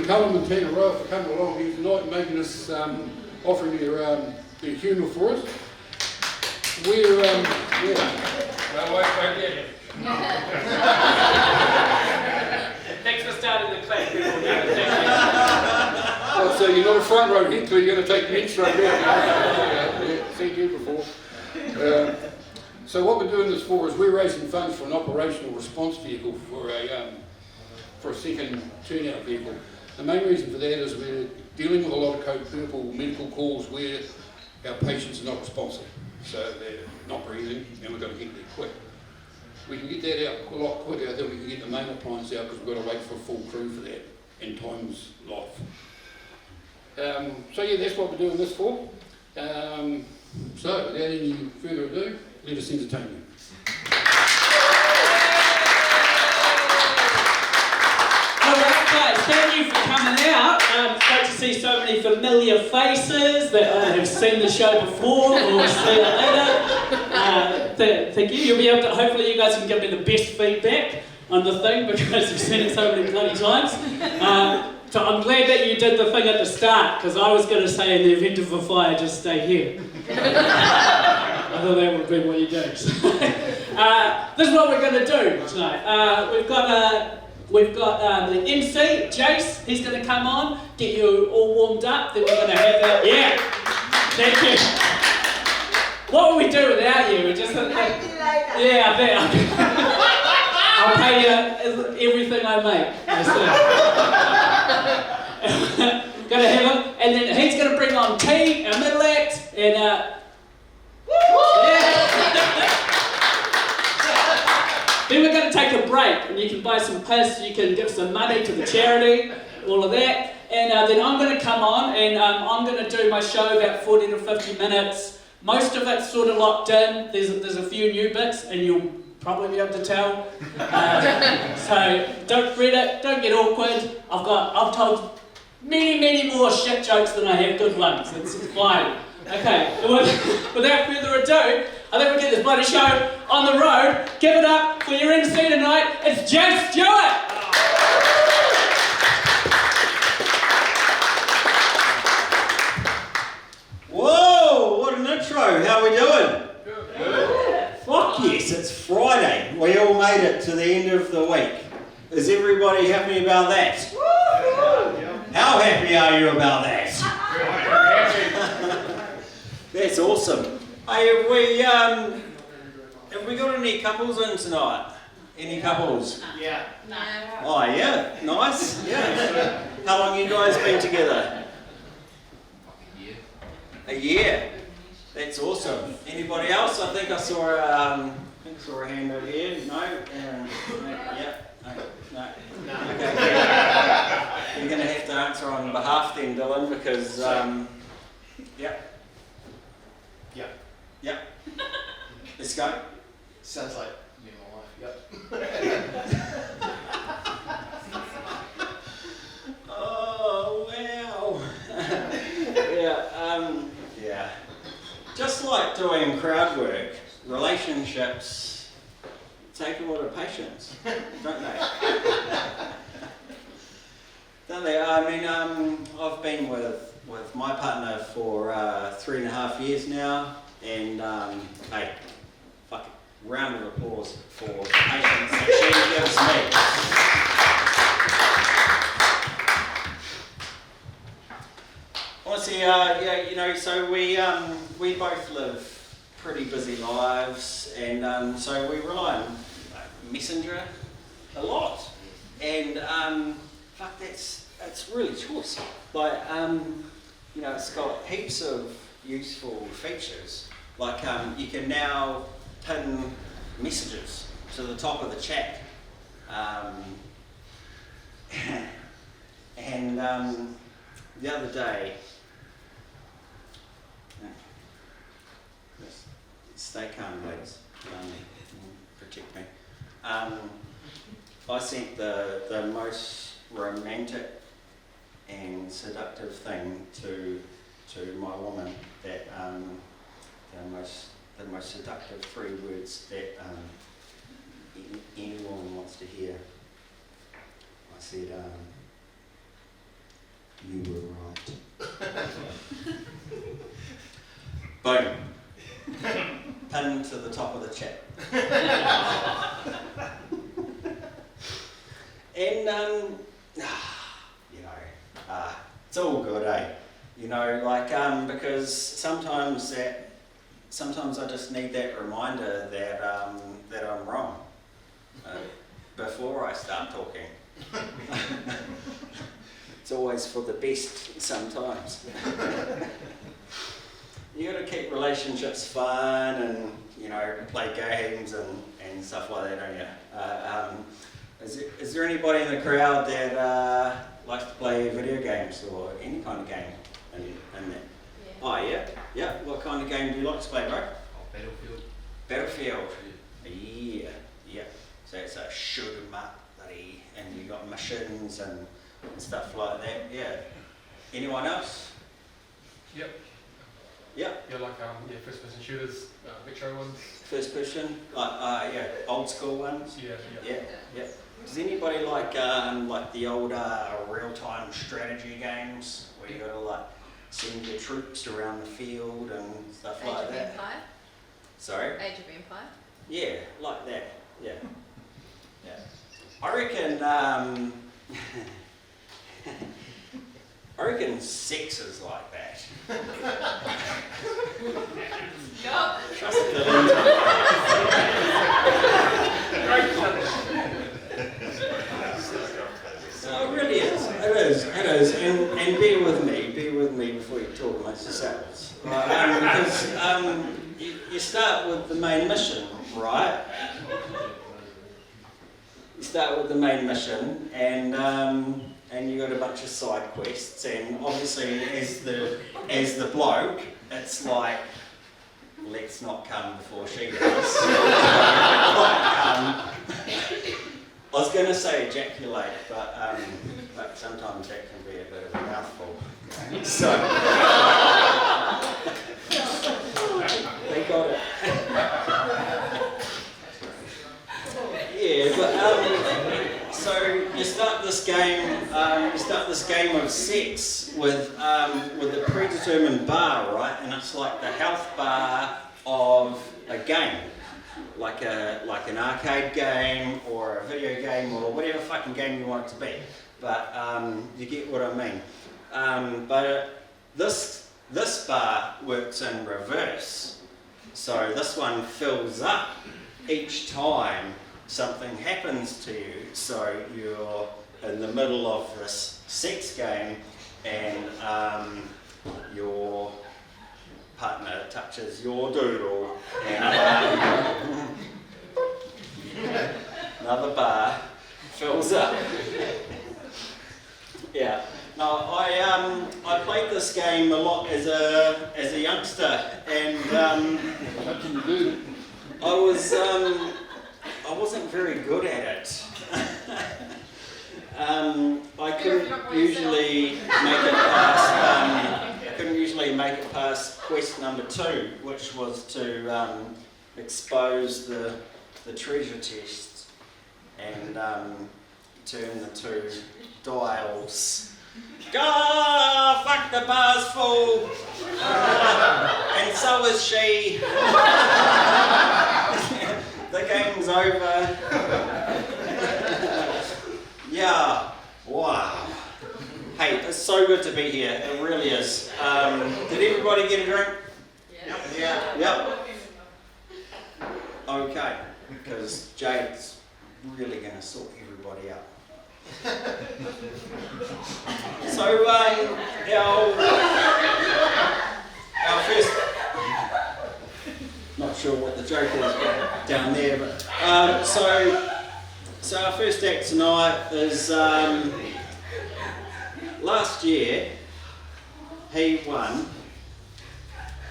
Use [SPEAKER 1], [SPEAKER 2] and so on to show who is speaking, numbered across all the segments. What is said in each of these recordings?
[SPEAKER 1] Callum and Taungaroa for coming along here tonight and making us, offering their humour for us. We're,
[SPEAKER 2] Thanks for starting the clap.
[SPEAKER 1] Oh, so you're not a front row hit, you're going to take the next row down. Yeah, seen you before. So what we're doing this for is we're raising funds for an operational response vehicle for a second turnout vehicle. The main reason for that is we're dealing with a lot of code purple medical calls where our patients are not responsive. So they're not breathing and we've got to get there quick. We can get that out a lot quicker than we can get the main appliance out because we've got to wait for a full crew for that and time's life. So yeah, that's what we're doing this for. So without any further ado, let us entertain you.
[SPEAKER 2] Alright guys, thank you for coming out. It's great to see so many familiar faces that have seen the show before or see it later. Thank you. You'll be able to, hopefully you guys can give me the best feedback on the thing because you've seen it so many bloody times. So I'm glad that you did the thing at the start because I was going to say in the event of a fire, just stay here. I thought that would be what you do. This is what we're going to do tonight. We've got the MC, Jase. He's going to come on, get you all warmed up. Then we're going to have that. Yeah. Thank you. What would we do without you? We just pay you later. Yeah, I bet. I'll pay you everything I make. Gonna have him, and then he's gonna bring on T, our middle act, and yeah. Then we're gonna take a break, and you can buy some piss, you can give some money to the charity, all of that, and then I'm gonna come on, and I'm gonna do my show about 40 to 50 minutes. Most of it's sort of locked in. There's a few new bits, and you'll probably be able to tell. So don't fret it, don't get awkward. I've told many more shit jokes than I have good ones. It's fine. Okay, without further ado, I think we'll get this bloody show on the road. Give it up for your MC tonight. It's Jase Stewart.
[SPEAKER 3] Whoa, what an intro. How are we doing? Fuck yes, it's Friday. We all made it to the end of the week. Is everybody happy about that? How happy are you about that? That's awesome. Hey, have we got any couples in tonight? Any couples?
[SPEAKER 4] Yeah.
[SPEAKER 5] No.
[SPEAKER 3] Oh yeah, nice. Yeah. How long you guys been together? A year. That's awesome. Anybody else? I think I saw a hand over here. No? Yeah. No. Okay. You're going to have to answer on behalf then, Dylan, because Yep. Let's go.
[SPEAKER 4] Sounds like me and my wife. Yep.
[SPEAKER 3] Oh wow. Yeah. Just like doing crowd work, relationships take a lot of patience, don't they? Don't they? I mean, I've been with my partner for 3.5 years now, and hey, fuck it, round of applause for the patience that she gives me. Honestly, so we both live pretty busy lives, and so we rely on Messenger a lot, and it's really choice. Like it's got heaps of useful features. Like you can now pin messages to the top of the chat, and the other day. Stay calm, please. Protect me. I sent the most romantic and seductive thing to my woman that the most seductive 3 words that any woman wants to hear. I said, You were right. Boom. Pin to the top of the chat. And, it's all good, eh? Because sometimes I just need that reminder that I'm wrong before I start talking. It's always for the best sometimes. You got to keep relationships fun and, play games and stuff like that, don't you? Is there anybody in the crowd that likes to play video games or any kind of game in that?
[SPEAKER 5] Yeah.
[SPEAKER 3] Oh, yeah? Yeah. What kind of game do you like to play, bro?
[SPEAKER 4] Battlefield.
[SPEAKER 3] Battlefield. Yeah. Yeah. So it's a shoot 'em up, buddy, and you got missions and stuff like that. Yeah. Anyone else?
[SPEAKER 4] Yep.
[SPEAKER 3] Yeah.
[SPEAKER 4] Yeah, first person shooters, retro ones.
[SPEAKER 3] First person? Old school ones?
[SPEAKER 4] Yeah.
[SPEAKER 3] Yeah. Does anybody like the older real-time strategy games where you gotta send your troops around the field and stuff like
[SPEAKER 5] Age of
[SPEAKER 3] that?
[SPEAKER 5] Empire?
[SPEAKER 3] Sorry?
[SPEAKER 5] Age of Empire?
[SPEAKER 3] Yeah, like that. Yeah. Yeah. I reckon sex is like that.
[SPEAKER 5] Yup.
[SPEAKER 3] Trust the leader. No, it really is. It is. And bear with me before you talk amongst yourselves. Because you start with the main mission, right? You start with the main mission, and you got a bunch of side quests, and obviously as the bloke, it's like, let's not come before she does. I was going to say ejaculate, but sometimes that can be a bit of a mouthful. So, they got it. Yeah, but so you start this game of sex with a predetermined bar, right? And it's like the health bar of a game. Like an arcade game or a video game or whatever fucking game you want it to be. But you get what I mean. But this bar works in reverse. So this one fills up each time something happens to you. So you're in the middle of this sex game and your partner touches your doodle and another bar fills up. Yeah. Now I played this game a lot as a youngster, and
[SPEAKER 1] What can you do?
[SPEAKER 3] I wasn't very good at it. I couldn't usually make it past quest number 2, which was to expose the treasure chest and turn the 2 dials. Ah, fuck, the bar's full! And so is she. The game's over. Yeah, wow. Hey, it's so good to be here, it really is. Did everybody get a drink?
[SPEAKER 5] Yeah.
[SPEAKER 3] Yep. Okay, because Jade's really going to sort everybody out. So, our first, not sure what the joke is down there, but so our first act tonight is last year he won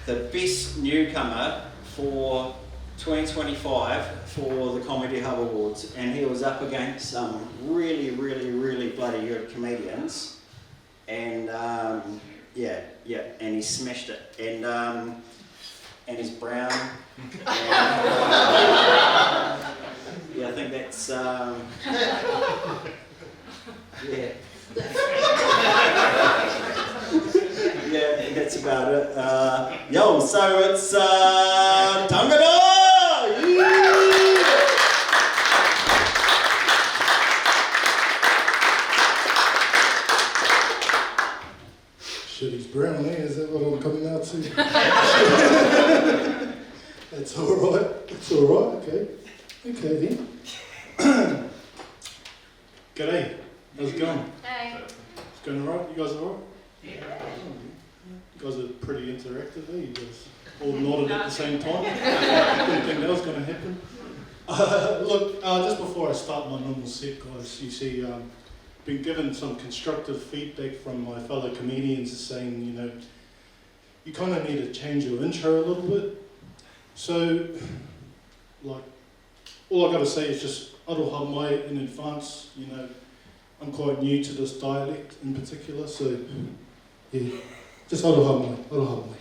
[SPEAKER 3] the best newcomer for 2025 for the Comedy Hub Awards, and he was up against some really bloody good comedians, and and he smashed it, and he's brown, and, I think that's Yeah, that's about it. Yo, so it's Taungaroa!
[SPEAKER 6] Shit, he's brown, eh? Is that what I'm coming out to? That's alright. That's alright, okay. Okay then. G'day. How's it going?
[SPEAKER 5] Hey.
[SPEAKER 6] It's going alright? You guys alright? Yeah. You guys are pretty interactive, eh? You guys all nodded at the same time. Didn't think that was going to happen. Look, just before I start my normal set, guys, you see, been given some constructive feedback from my fellow comedians saying, you know, you kind of need to change your intro a little bit. So, like, all I got to say is just aroha mai in advance. You know, I'm quite new to this dialect in particular, so yeah, just aroha mai, aroha mai.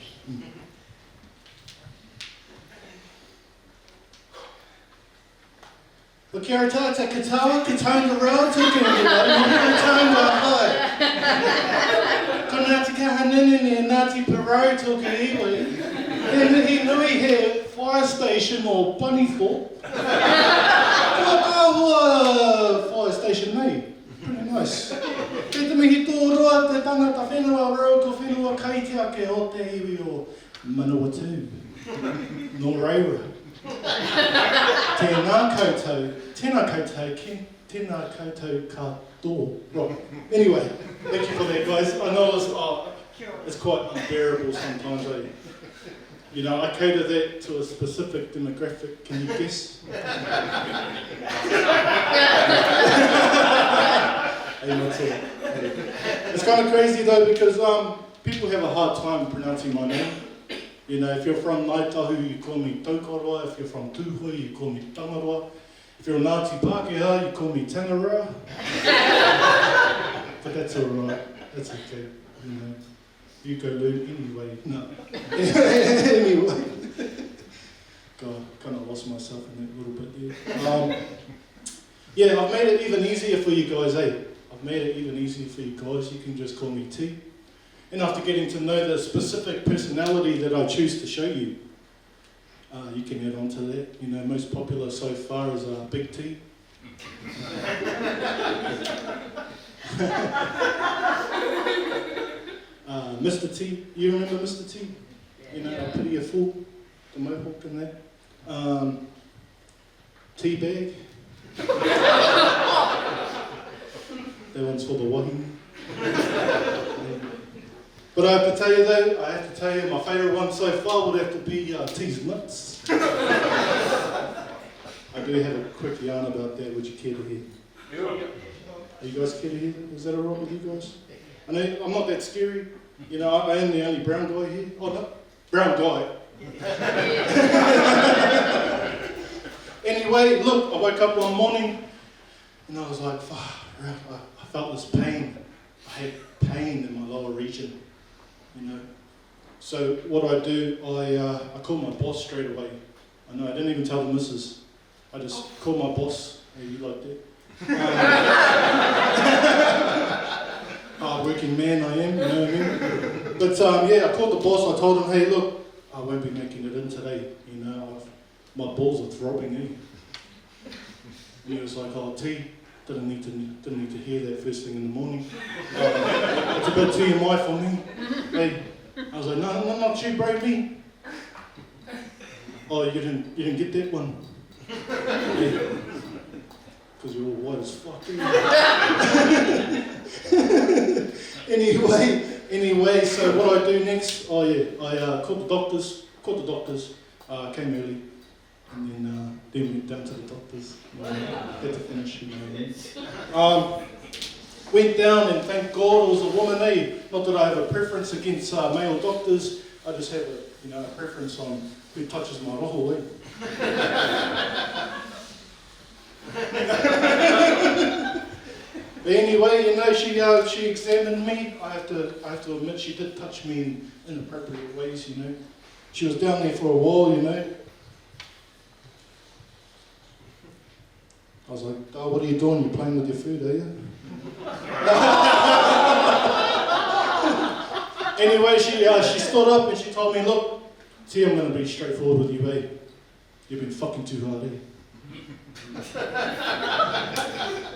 [SPEAKER 6] Wa kia ora tātou katawa, ka Taungaroa, tūkina ki wai, mo kia Taungaroa hai. Ko Ngāti Kahanini and Ngāti Parau tōka iwi. He nui he fire station or Bunnythorpe. Whakahua fire station nei, pretty nice. Kei te mihi tō roa te tangata whenua rau ko whenua kaitiake o te iwi o Manawatu. No reira. Tēnā koutou, tēnā koutou, tēnā koutou katoa. Right, anyway, thank you for that, guys. I know it's quite unbearable sometimes, eh? You know, I cater that to a specific demographic, can you guess? Hey, Matea. It's kind of crazy though, because people have a hard time pronouncing my name. You know, if you're from Ngaitahu, you call me Taukaroa. If you're from Tūhui, you call me Taungaroa. If you're Ngāti Pākehā, you call me Taungaroa. But that's alright. That's okay. You know, you go learn anyway. No. Anyway. God, kind of lost myself in that little bit there. Yeah, I've made it even easier for you guys, eh? I've made it even easier for you guys. You can just call me T. And after getting to know the specific personality that I choose to show you, you can add on to that. You know, most popular so far is Big T. Mr. T. You remember Mr. T? You know, I pity a fool, the mohawk and that. Teabag. That one's for the wahine. But I have to tell you though, my favourite one so far would have to be T's nuts. I do have a quick yarn about that, would you care to hear? Are you guys care to hear? Is that alright with you guys? I know I'm not that scary. You know, I am the only brown guy here. Oh no, brown guy. Anyway, look, I woke up one morning and I was like, I felt this pain. I had pain in my lower region. You know, so what I do, I call my boss straight away. I know, I didn't even tell the missus. I just call my boss. Hey, you like that? Hard working man I am, you know what I mean? But yeah, I called the boss. I told him, hey, look, I won't be making it in today. You know, my balls are throbbing, eh? And he was like, oh, T. Didn't need to hear that first thing in the morning. It's a bit TMI for me. Hey, I was like, no, not you, bro, me. Oh, you didn't get that one. Yeah. Because you're all white as fuck. Anyway, so what I do next? Oh yeah, I called the doctors. Came early. And then went down to the doctors. Had to finish, you know. Went down and thank God it was a woman, eh? Not that I have a preference against male doctors. I just have a preference on who touches my roho, eh? But anyway, you know, she examined me. I have to admit she did touch me in inappropriate ways, you know. She was down there for a while, you know. I was like, oh, what are you doing? You're playing with your food, are you? Anyway, she stood up and she told me, look, see, I'm going to be straightforward with you, eh? You've been fucking too hard, eh?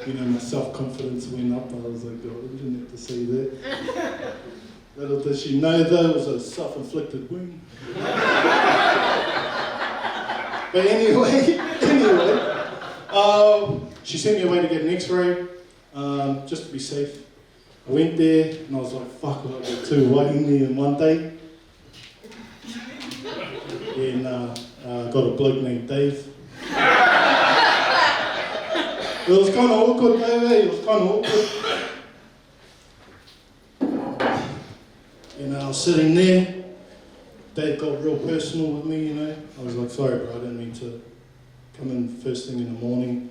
[SPEAKER 6] You know, my self-confidence went up. I was like, God, I didn't have to say that. Little did she know, though, it was a self-inflicted wound. But anyway, she sent me away to get an x-ray, just to be safe. I went there and I was like, fuck, I got 2 waiting there in one day. And got a bloke named Dave. It was kind of awkward, though, eh? It was kind of awkward. You know, I was sitting there. Dave got real personal with me, you know. I was like, sorry, bro, I didn't mean to come in first thing in the morning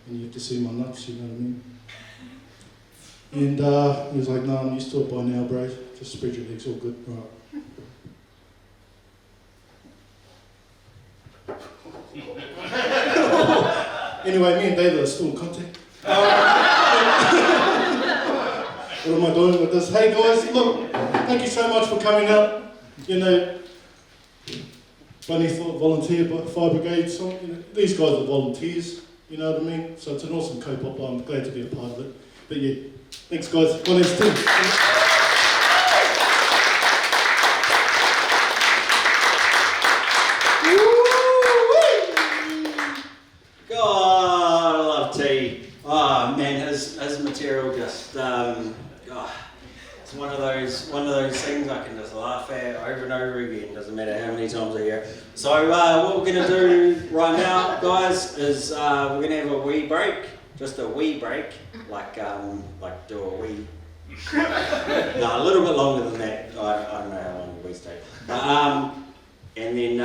[SPEAKER 6] and you have to see my nuts, you know what I mean? And he was like, no, I'm used to it by now, bro. Just spread your legs, all good, right. Anyway, me and David are still in contact. What am I doing with this? Hey guys, look, thank you so much for coming out. You know, Bunnythorpe Volunteer Fire Brigade, so, you know, these guys are volunteers, you know what I mean? So it's an awesome co-op, I'm glad to be a part of it. But yeah, thanks guys, my name's Tim.
[SPEAKER 3] God, I love T. Oh man, his material just it's one of those things I can just laugh at over and over again. Doesn't matter how many times I hear it. So what we're gonna do right now, guys, is we're gonna have a wee break, just a wee break, like do a wee. No, a little bit longer than that. I don't know how long the wees take. And then,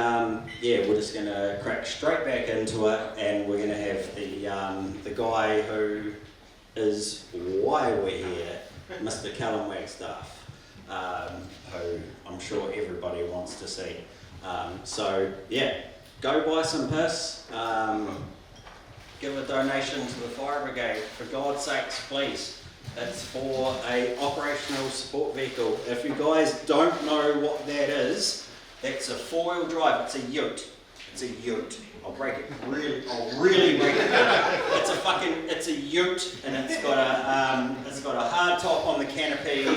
[SPEAKER 3] yeah, we're just going to crack straight back into it, and we're going to have the guy who is why we're here, Mr. Callum Wagstaff, who I'm sure everybody wants to see. So, yeah, go buy some piss, give a donation to the fire brigade, for God's sakes, please. It's for a operational support vehicle. If you guys don't know what that is, that's a 4-wheel drive. It's a ute. It's a ute. I'll really break it down. It's a ute, and it's got a hard top on the canopy,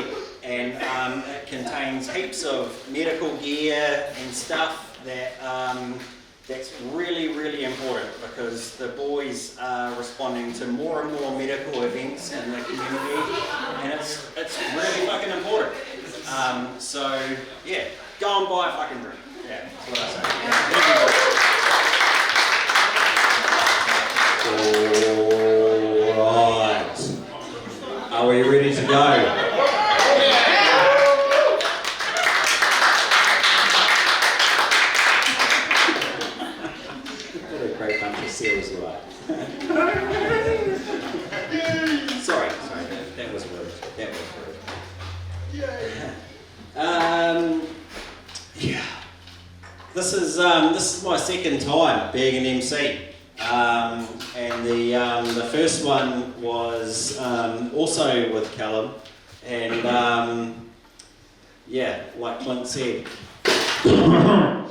[SPEAKER 3] and it contains heaps of medical gear and stuff that's really important, because the boys are responding to more and more medical events in the community, and it's really fucking important. So yeah. Go and buy a fucking drink. Yeah, that's what I say. Alright. Are we ready to go? What a great bunch of seals you are. Sorry, that was rude. Yeah, this is my second time being an MC, and the first one was also with Callum, and yeah, like Clint said, yeah,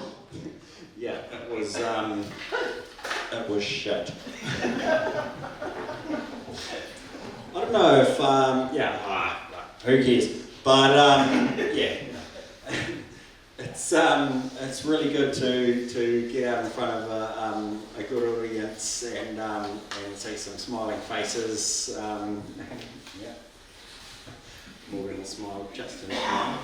[SPEAKER 3] it was shit. I don't know if who cares, but yeah. It's really good to get out in front of a good audience and see some smiling faces. Yeah, more than a smile, just a smile.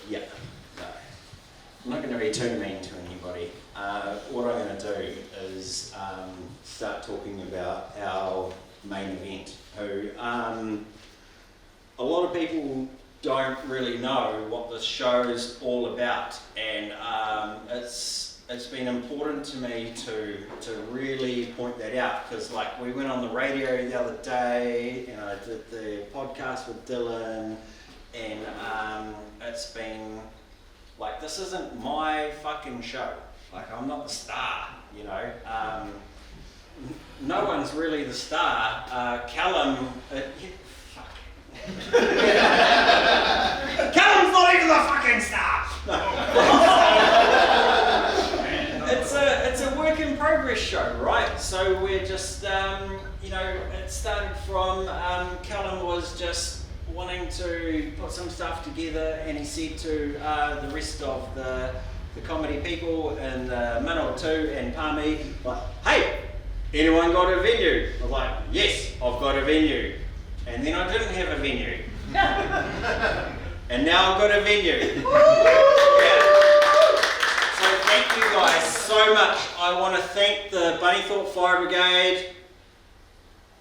[SPEAKER 3] Yeah, no. I'm not going to be too mean to anybody. What I'm going to do is start talking about our main event, who a lot of people don't really know what this show is all about, and it's been important to me to really point that out, because like we went on the radio the other day and I did the podcast with Dylan, and it's been like, this isn't my fucking show. Like, I'm not the star, you know. no one's really the star. Callum, fuck. Callum's not even the fucking star. It's a work in progress show, right? So we're just, it started from Callum was just wanting to put some stuff together, and he said to the rest of the comedy people in the Minnow 2 and Palmy, like, hey, anyone got a venue? I was like, yes, I've got a venue. And then I didn't have a venue. And now I've got a venue. Yeah. So thank you guys so much. I want to thank the Bunnythorpe Fire Brigade.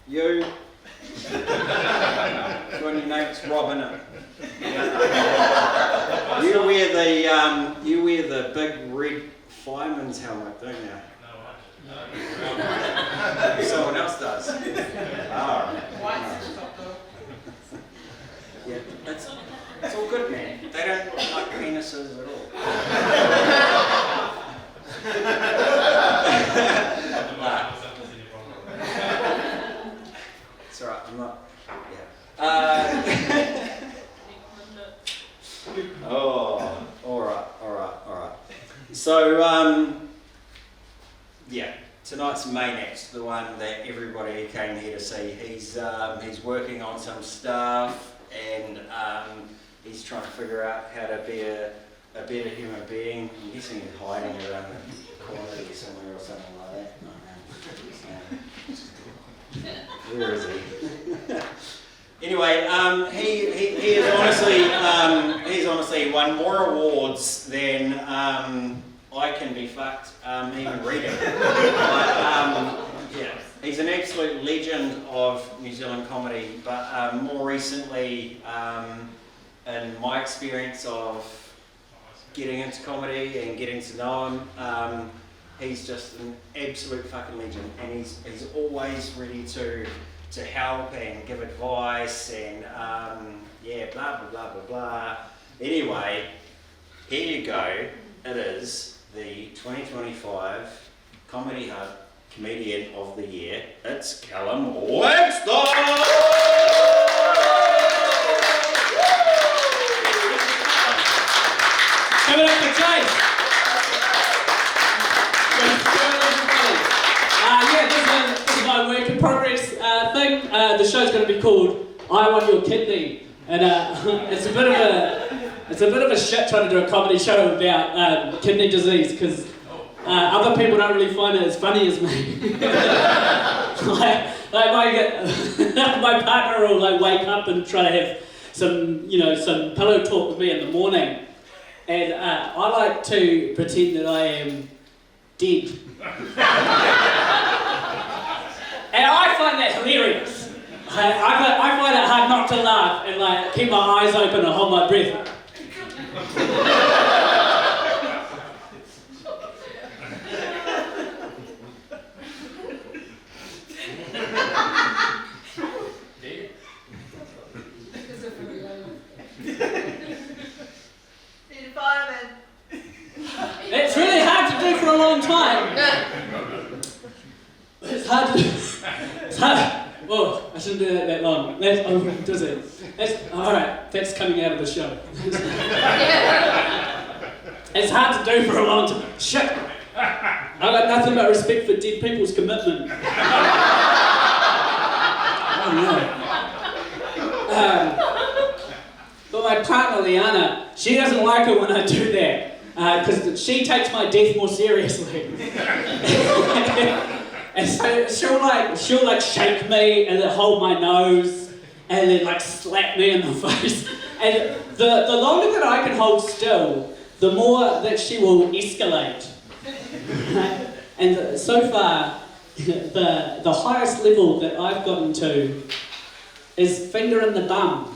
[SPEAKER 3] You. Your name is Robin. Yeah. You wear the big red fireman's helmet, don't you? No. Someone else does. Oh. Yeah, it's all good, man. They don't like penises at all. It's alright, I'm not. Yeah. Oh, alright. So, yeah, tonight's main act, the one that everybody came here to see. He's working on some stuff, and he's trying to figure out how to be a better human being. I'm guessing he's hiding around the corner here somewhere or something like that. Where is he? Anyway, he is he's honestly won more awards than I can be fucked even reading. Yeah, he's an absolute legend of New Zealand comedy, but more recently, in my experience of getting into comedy and getting to know him, he's just an absolute fucking legend, and he's always ready to help and give advice and yeah, blah blah blah blah blah. Anyway, here you go. It is the 2025 Comedy Hub Comedian of the Year. It's Callum Wagstaff!
[SPEAKER 2] Give it up for Jase! This is my work in progress thing. The show's going to be called I Want Your Kidney, and it's a bit of a shit trying to do a comedy show about kidney disease, because other people don't really find it as funny as me. my partner will wake up and try to have some pillow talk with me in the morning, and I like to pretend that I am dead. And I find that hilarious. I find it hard not to laugh and keep my eyes open and hold my breath. It's really hard to do for a long time. It's hard. Oh, I shouldn't do that long. Does it? Alright, that's coming out of the show. It's hard to do for a long time. Shit! I got nothing but respect for dead people's commitment. Oh no. But my partner Liana, she doesn't like it when I do that. Because she takes my death more seriously. And so she'll shake me and then hold my nose and then slap me in the face. And the longer that I can hold still, the more that she will escalate. And so far, the highest level that I've gotten to is finger in the bum.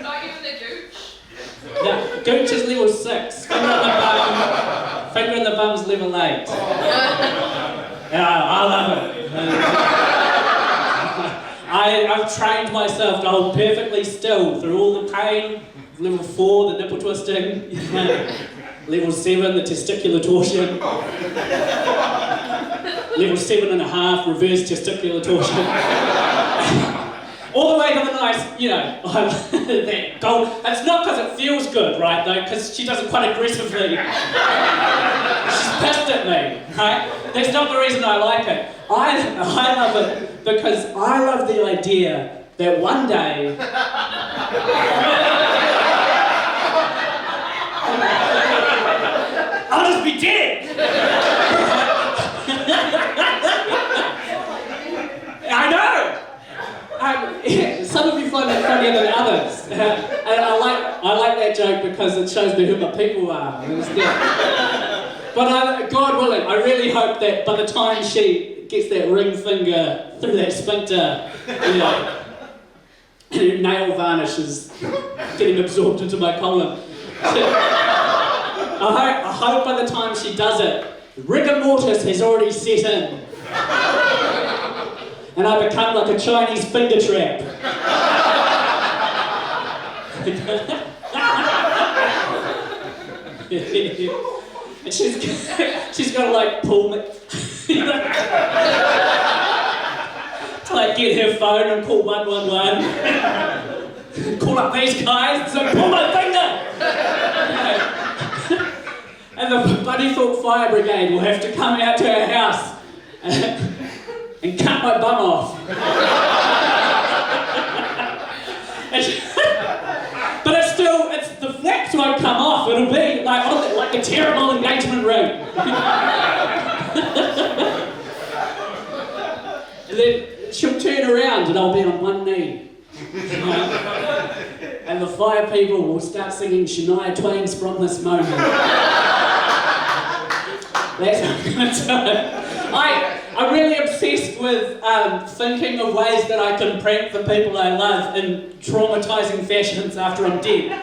[SPEAKER 5] Not even the gooch.
[SPEAKER 2] No, gooch is level 6. Finger in the bum's level 8. Yeah, I love it. I've trained myself to hold perfectly still through all the pain. Level 4, the nipple twisting. Level 7, the testicular torsion. Level 7.5, reverse testicular torsion. All the way to the nice, that gold. It's not because it feels good, right, though, because she does it quite aggressively. She's pissed at me, right? That's not the reason I like it. I love it because I love the idea that one day I'll just be dead. I know. Some of you find that funnier than others, and I like that joke because it shows me who my people are. But God willing, I really hope that by the time she gets that ring finger through that sphincter, and her nail varnish is getting absorbed into my colon. I hope by the time she does it, rigor mortis has already set in. And I become like a Chinese finger trap. And she's got to like pull me. To like get her phone and call 111. Call up these guys and say, pull my finger! And the Bunnythorpe Fire Brigade will have to come out to our house and cut my bum off. But the flaps won't come off. It'll be like a terrible engagement ring. And then she'll turn around and I'll be on one knee. And the fire people will start singing Shania Twain's From This Moment. That's how I'm going to do it. I'm really obsessed with thinking of ways that I can prank the people I love in traumatising fashions after I'm dead.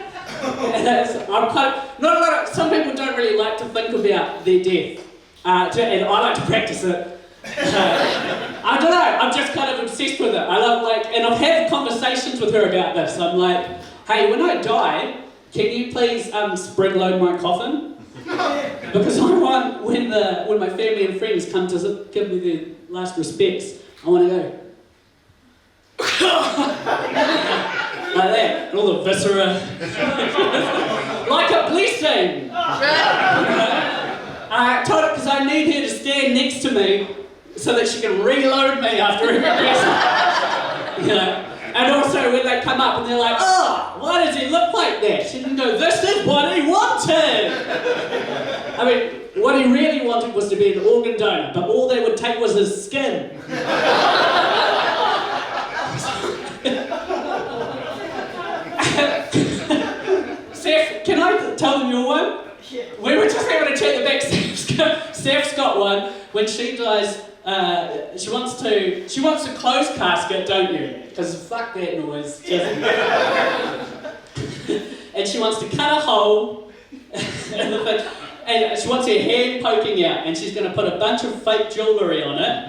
[SPEAKER 2] Some people don't really like to think about their death, and I like to practice it. I don't know, I'm just kind of obsessed with it. And I've had conversations with her about this. I'm like, hey, when I die, can you please spring load my coffin? Because I want, when my family and friends come to give me their last respects, I want to go like that, and all the viscera, like a police team. I told her because I need her to stand next to me so that she can reload me after every person. And also when they come up and they're like, oh, why does he look like that? She can go, this is what he wanted. I mean, what he really wanted was to be an organ donor, but all they would take was his skin. Seth, can I tell them your one? Yeah. We were just having a chat in the back. Steph's got one. When she dies, she wants a closed casket, don't you? Because fuck that noise. And she wants to cut a hole and she wants her hand poking out, and she's going to put a bunch of fake jewellery on it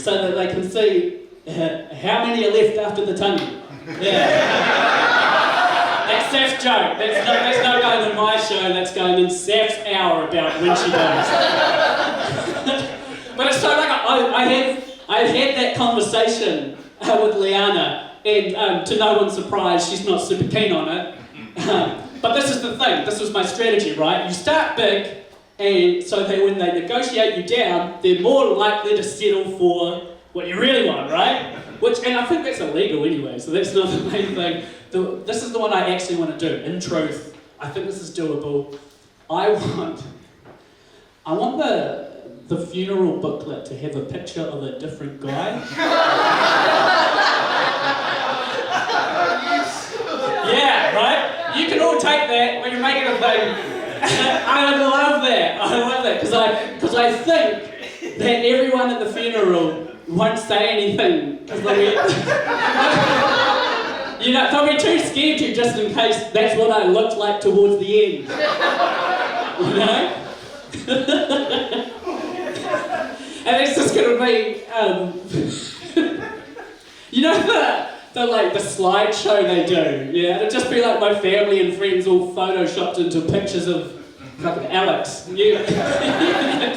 [SPEAKER 2] so that they can see how many are left after the tongue. Yeah. That's Saf's joke. That's not going in my show, that's going in Saf's hour about when she dies. But it's so like I've had that conversation with Liana, and to no one's surprise, she's not super keen on it. But this is the thing, this was my strategy, right? You start big, and so that when they negotiate you down, they're more likely to settle for what you really want, right? And I think that's illegal anyway, so that's not the main thing. This is the one I actually want to do, in truth. I think this is doable. I want the funeral booklet to have a picture of a different guy. Yeah, right? You can all take that when you're making a thing. I love that because I think that everyone at the funeral won't say anything because they'll be too scared to, just in case that's what I looked like towards the end. And it's just going to be, the slideshow they do, yeah? It'll just be like my family and friends all photoshopped into pictures of fucking Alex, you,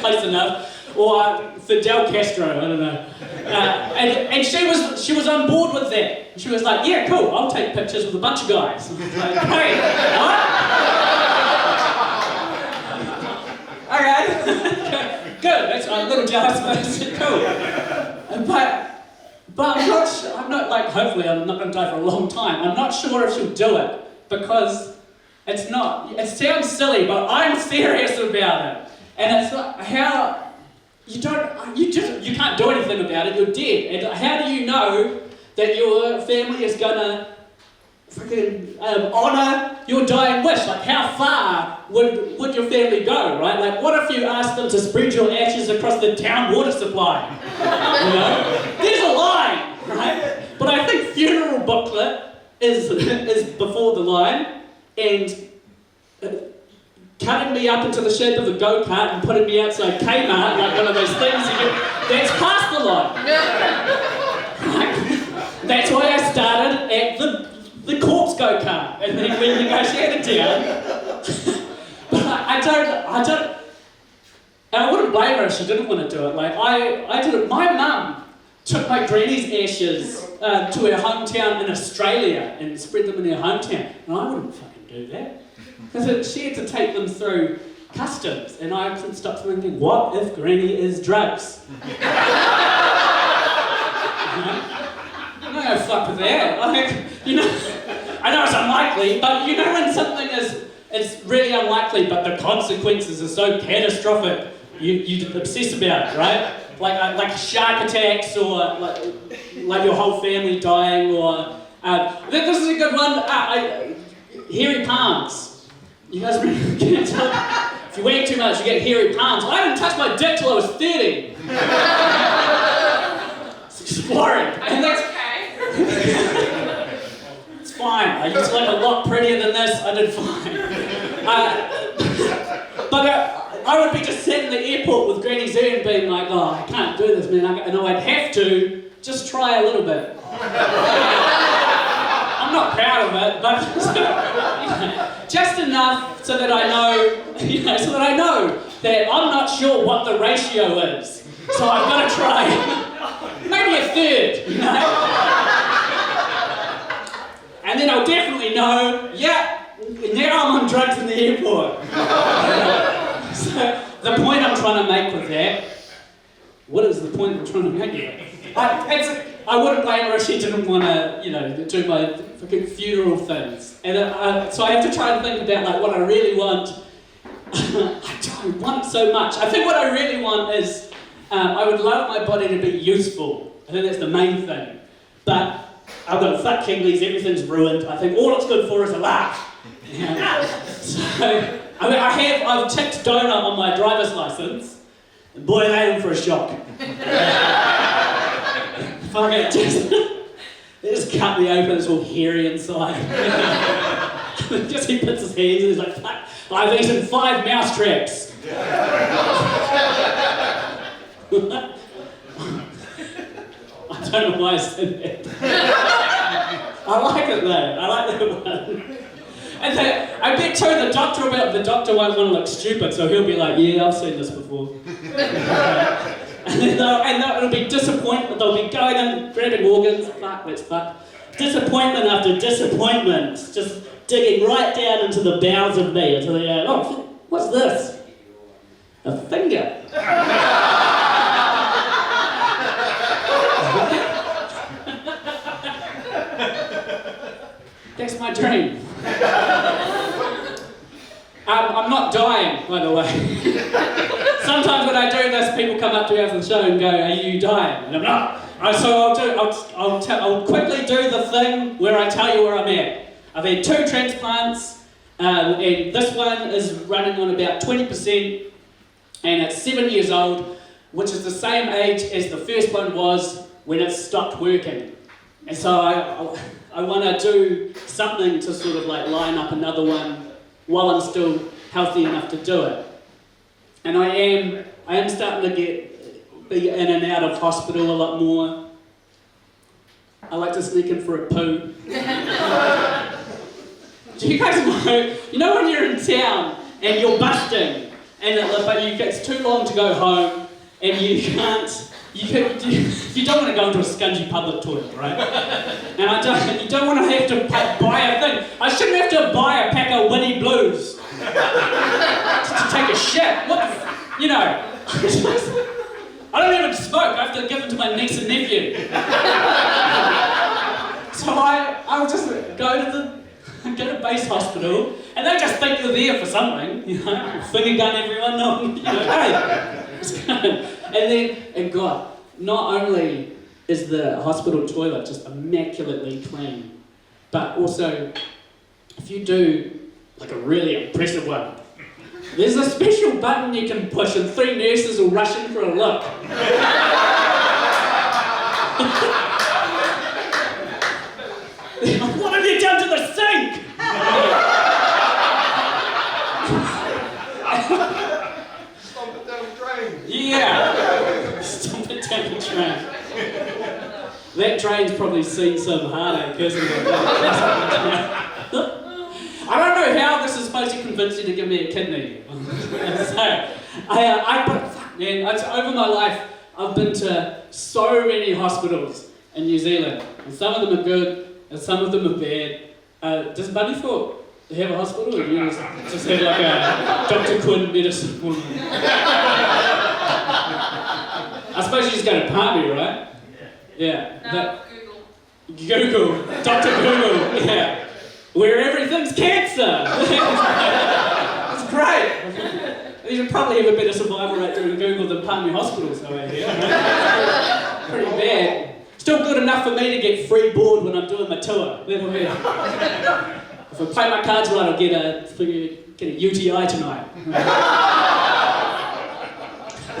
[SPEAKER 2] close enough, or Fidel Castro, I don't know. And she was on board with that. She was like, yeah, cool, I'll take pictures with a bunch of guys. I was like, hey, what? Okay, good, that's a little jealous, but cool. But I'm not like, hopefully I'm not going to die for a long time. I'm not sure if she'll do it, because it sounds silly, but I'm serious about it. And it's like, how, you can't do anything about it, you're dead. And how do you know that your family is going to freaking honour your dying wish? Like, how far would your family go, right? Like, what if you asked them to spread your ashes across the town water supply? You know? There's a line, right? But I think funeral booklet is before the line, and cutting me up into the shape of a go-kart and putting me outside Kmart, like one of those things you get, that's past the line. That's why I started at the corpse go-kart, and then we negotiated down. But and I wouldn't blame her if she didn't want to do it. Like, I did it. My mum took my granny's ashes to her hometown in Australia and spread them in her hometown. And I wouldn't fucking do that. Because she had to take them through customs. And I couldn't stop thinking, what if Granny is drugs? I'm not going to fuck with that. Like, you know, I know it's unlikely, but you know when something is really unlikely, but the consequences are so catastrophic, you obsess about it, right? Like shark attacks, or like your whole family dying, or this is a good one. Hairy palms. You guys remember? If you wear too much, you get hairy palms. I didn't touch my dick till I was 30. It's exploring, and that's
[SPEAKER 5] okay.
[SPEAKER 2] it's fine. I used to look a lot prettier than this. I did fine. But I would be just sitting in the airport with Granny Z and being like, oh, I can't do this, man. I know I'd have to just try a little bit. I'm not proud of it, but just enough so that I know, so that I know that I'm not sure what the ratio is. So I've got to try maybe a third, you know? And then I'll definitely know, yeah, now I'm on drugs in the airport. So the point I'm trying to make with that, what is the point I'm trying to make with it? I wouldn't blame her if she didn't want to, do my fucking funeral things. And so I have to try and think about like what I really want. I don't want it so much. I think what I really want is, I would love my body to be useful. I think that's the main thing. But I've got fuck Kingley's, everything's ruined. I think all it's good for is a laugh. So, I've ticked donut on my driver's license, and boy, they in for a shock. Fuck it, they just cut me open, it's all hairy inside. Just he puts his hands in, he's like, fuck, I've eaten 5 mouse traps. I don't know why I said that. I like it though, I like that one. And I bet too the doctor won't want to look stupid, so he'll be like, yeah, I've seen this before. And then it'll be disappointment, they'll be going and grabbing organs, let's fuck. Disappointment after disappointment, just digging right down into the bowels of me until they go, oh, what's this? A finger. That's my dream. I'm not dying, by the way. Sometimes when I do this, people come up to me after the show and go, are you dying? And I'm not. So I'll quickly do the thing where I tell you where I'm at. I've had 2 transplants, and this one is running on about 20%, and it's 7 years old, which is the same age as the first one was when it stopped working. And so I want to do something to sort of like line up another one while I'm still healthy enough to do it. And I am starting to be in and out of hospital a lot more. I like to sneak in for a poo. Do you guys know when you're in town and you're busting, but it's too long to go home, and you don't want to go into a scungy public toilet, right? And you don't want to have to buy a thing. I shouldn't have to buy a pack of Winnie Blues to take a shit. I don't even smoke. I have to give them to my niece and nephew. So I'll just go to base hospital, and they just think you're there for something, finger gun everyone, hey, it's good. And God, not only is the hospital toilet just immaculately clean, but also, if you do like a really impressive one, there's a special button you can push and 3 nurses will rush in for a look. What have you done to the sink?
[SPEAKER 4] Stomp it down the drain.
[SPEAKER 2] Yeah. Stomp it down the drain. That drain's probably seen some heartache, hasn't it? I don't know how this is supposed to convince you to give me a kidney. Over my life, I've been to so many hospitals in New Zealand, and some of them are good, and some of them are bad. Does Bunnythorpe have a hospital, or do you just have like a Dr. Quinn medicine one? I suppose you just go to Palmy, right? Yeah.
[SPEAKER 5] No,
[SPEAKER 2] Google. Dr. Google, yeah. Where everything's cancer! It's great! You should probably have a better survival rate doing Google than Palmy hospitals over here. Pretty bad. Still good enough for me to get free board when I'm doing my tour. That'll be it. If I play my cards right, I'll get a UTI tonight.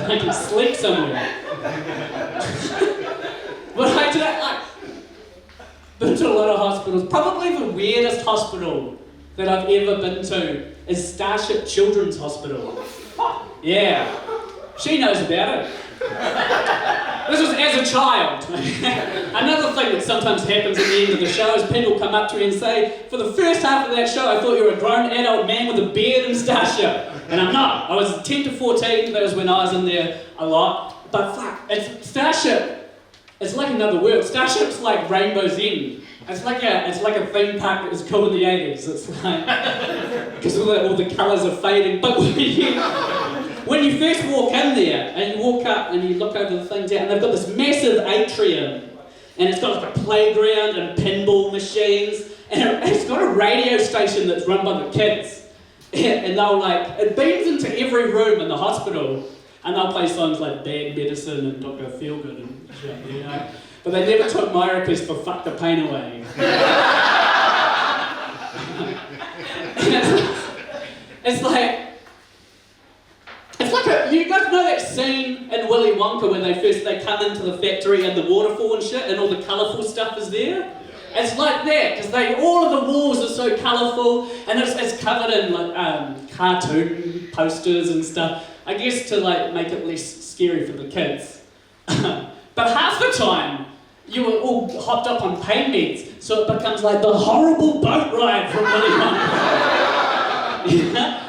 [SPEAKER 2] I can sleep somewhere. But I've been to a lot of hospitals. Probably the weirdest hospital that I've ever been to is Starship Children's Hospital. Yeah. She knows about it. This was as a child. Another thing that sometimes happens at the end of the show is people come up to me and say, for the first half of that show, I thought you were a grown adult man with a beard and Starship. And I'm not. I was 10 to 14, that was when I was in there a lot. But fuck, Starship, it's like another world. Starship's like Rainbow's End. It's like a theme park that was cool in the 80s. It's like, because all the colours are fading. But when you first walk in there, and you walk up and you look over the things out, and they've got this massive atrium, and it's got like a playground and pinball machines, and it's got a radio station that's run by the kids. And it beams into every room in the hospital, and they'll play songs like Bad Medicine and Dr. Feelgood and shit, But they never took my request for Fuck the Pain Away. It's like you guys know that scene in Willy Wonka when they come into the factory and the waterfall and shit and all the colourful stuff is there? Yeah. It's like that, because all of the walls are so colourful and it's covered in cartoon posters and stuff. I guess to make it less scary for the kids. But half the time, you were all hopped up on pain meds, so it becomes like the horrible boat ride from Willy Wonka.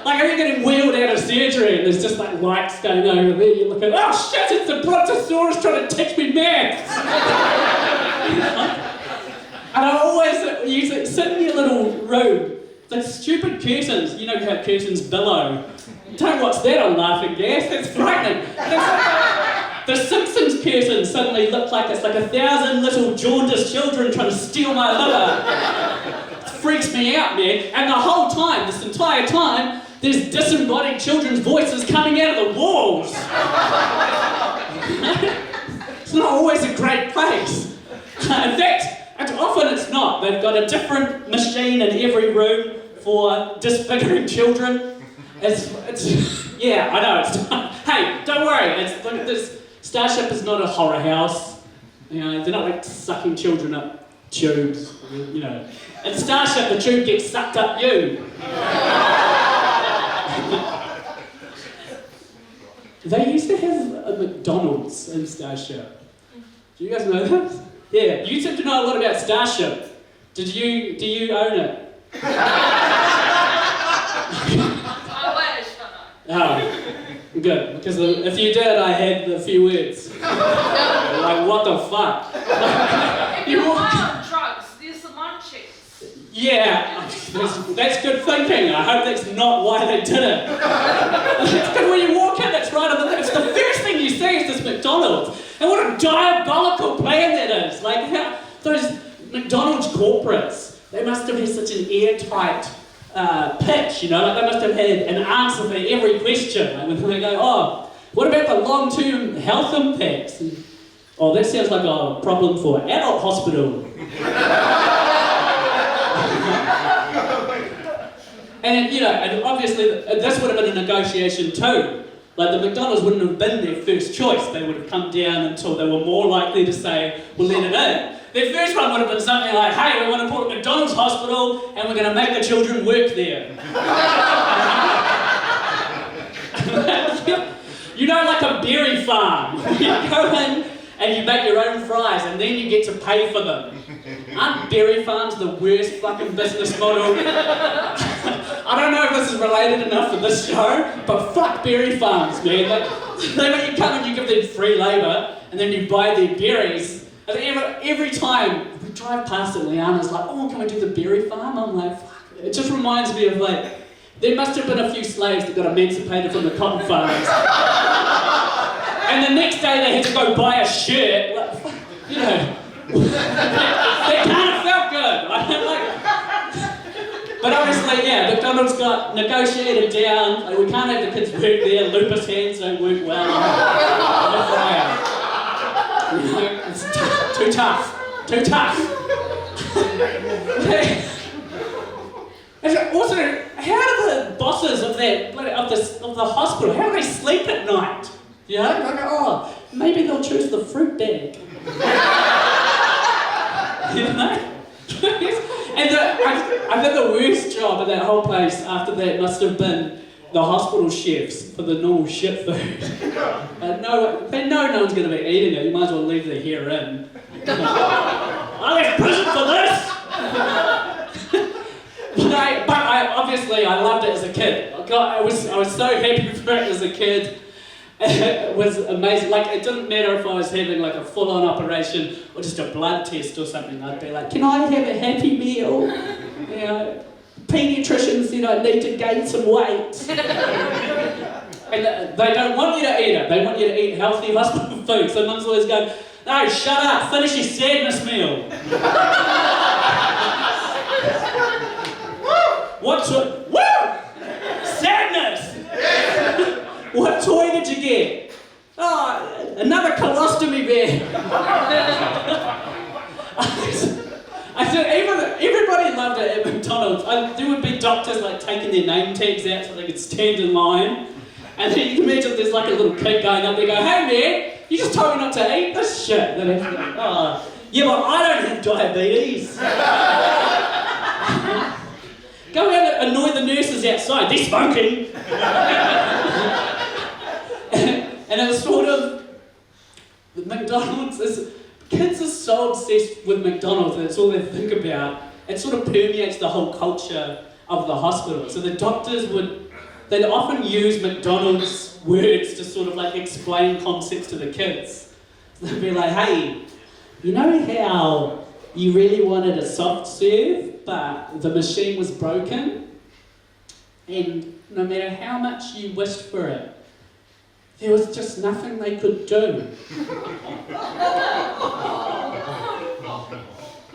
[SPEAKER 2] Like you're getting wheeled out of surgery and there's just lights going over there, you look at, oh shit, it's the Brontosaurus trying to teach me maths! And I always sit in your little room, the stupid curtains, you know how curtains billow. Don't watch that on Laughing Gas, that's frightening. The Simpsons curtains suddenly look like it's 1,000 little jaundiced children trying to steal my liver. It freaks me out, man. And the whole time, this entire time, there's disembodied children's voices coming out of the walls. It's not always a great place. In fact, often it's not. They've got a different machine in every room for disfiguring children. Yeah, I know. Hey, don't worry. This Starship is not a horror house. They're not sucking children up tubes. At Starship, the tube gets sucked up you. They used to have a McDonald's in Starship. Do you guys know this? Yeah, you seem to know a lot about Starship. Do you own it?
[SPEAKER 5] Oh,
[SPEAKER 2] Oh, good, because if you did, I had a few words. Like, what the fuck?
[SPEAKER 5] If you're high on drugs, there's the munchies.
[SPEAKER 2] Yeah, that's good thinking. I hope that's not why they did it. Because when you walk in, it's right on the left. It's the first thing you see is this McDonald's. And what a diabolical plan that is. Like, how, those McDonald's corporates, they must have had such an airtight pitch, you know, like they must have had an answer for every question. Like when they go, oh, what about the long-term health impacts? And, oh, that sounds like a problem for adult hospital. And, you know, and obviously this would have been a negotiation too. Like the McDonald's wouldn't have been their first choice. They would have come down until they were more likely to say, we'll let it in. Their first one would have been something like, hey, we want to put a McDonald's hospital and we're going to make the children work there. You know, like a berry farm. You go in and you make your own fries and then you get to pay for them. Aren't berry farms the worst fucking business model? I don't know if this is related enough for this show, but fuck berry farms, man. Like, they let you come and you give them free labour and then you buy their berries. And every time we drive past it, Leanna's like, oh, can we do the berry farm? I'm like, fuck. It just reminds me of like, there must have been a few slaves that got emancipated from the cotton farms. And the next day they had to go buy a shirt. Like, you know, that kind of felt good. But obviously, yeah, McDonald's got negotiated down. Like, we can't have the kids work there. Lupus hands don't work well. You know, it's too tough. Too tough. Also, how do the bosses of the hospital, how do they sleep at night? You know, like, oh, maybe they'll choose the fruit bag. You know? And I think the worst job of that whole place after that must have been the hospital chefs for the normal shit food. They know no one's going to be eating it, you might as well leave the hair in. I left prison for this! But obviously I loved it as a kid. I was so happy for it as a kid. It was amazing. Like, it didn't matter if I was having like a full-on operation or just a blood test or something. I'd be like, can I have a happy meal? You know, pediatricians, you know, need to gain some weight. And they don't want you to eat it. They want you to eat healthy hospital food. So mum's always going, no, shut up, finish your sadness meal. What's it? Woo! Sadness! What toy did you get? Oh, another colostomy bag. I said, everybody loved it at McDonald's. There would be doctors like taking their name tags out so they could stand in line. And then you can imagine there's like a little kid going up there going, hey man, you just told me not to eat this shit. And then he's like, oh, yeah, but I don't have diabetes. Go out and annoy the nurses outside, they're smoking. And it's sort of, McDonald's is, kids are so obsessed with McDonald's and it's all they think about. It sort of permeates the whole culture of the hospital. So the doctors they'd often use McDonald's words to sort of like explain concepts to the kids. So they'd be like, hey, you know how you really wanted a soft serve, but the machine was broken? And no matter how much you wished for it, there was just nothing they could do.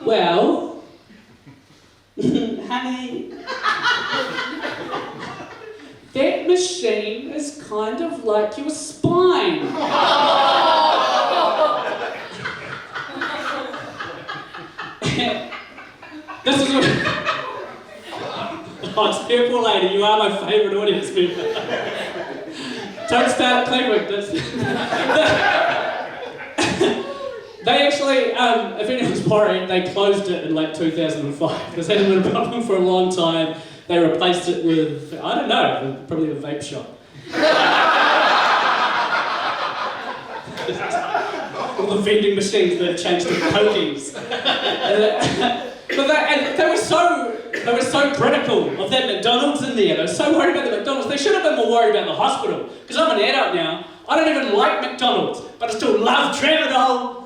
[SPEAKER 2] Well, honey, that machine is kind of like your spine. This is what... Oh, it's Purple Lady, you are my favourite audience member. Don't start clickbait. They actually, if anyone's worried, they closed it in like 2005. This hadn't been a problem for a long time. They replaced it with, I don't know, probably a vape shop. With the vending machines that changed to pokies. But they were so critical of that McDonald's in there. They were so worried about the McDonald's. They should have been more worried about the hospital. Because I'm an adult now. I don't even like McDonald's, but I still love Tramadol.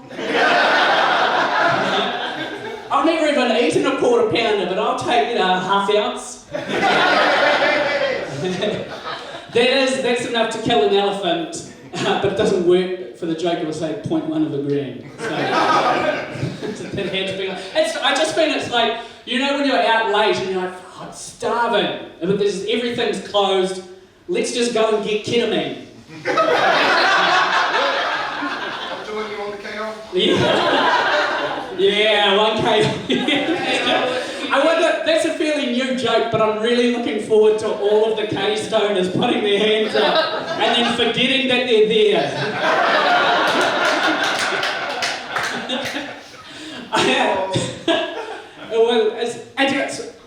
[SPEAKER 2] I've never even eaten a quarter pounder, but I'll take half ounce. That's enough to kill an elephant, but it doesn't work for the joke of say 0.1 of a gram. So that had to be. I just mean it's like, you know when you're out late and you're like, oh, I'm starving, but everything's closed. Let's just go and get ketamine.
[SPEAKER 4] I'm doing you on the KO.
[SPEAKER 2] Yeah, 1K. I wonder, that's a fairly new joke, but I'm really looking forward to all of the K-stoners putting their hands up and then forgetting that they're there.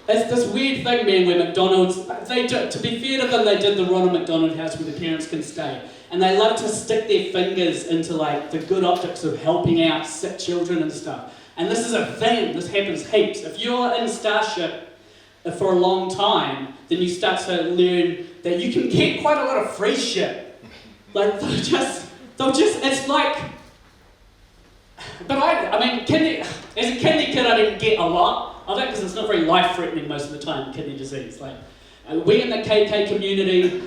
[SPEAKER 2] It's this weird thing, man, where McDonald's, to be fair to them, they did the Ronald McDonald House where the parents can stay. And they love to stick their fingers into like the good optics of helping out sick children and stuff. And this is a thing, this happens heaps. If you're in Starship for a long time, then you start to learn that you can get quite a lot of free shit. Like, it's like, but I mean, as a kidney kid, I didn't get a lot of it because it's not very life-threatening most of the time, kidney disease. Like, we in the KK community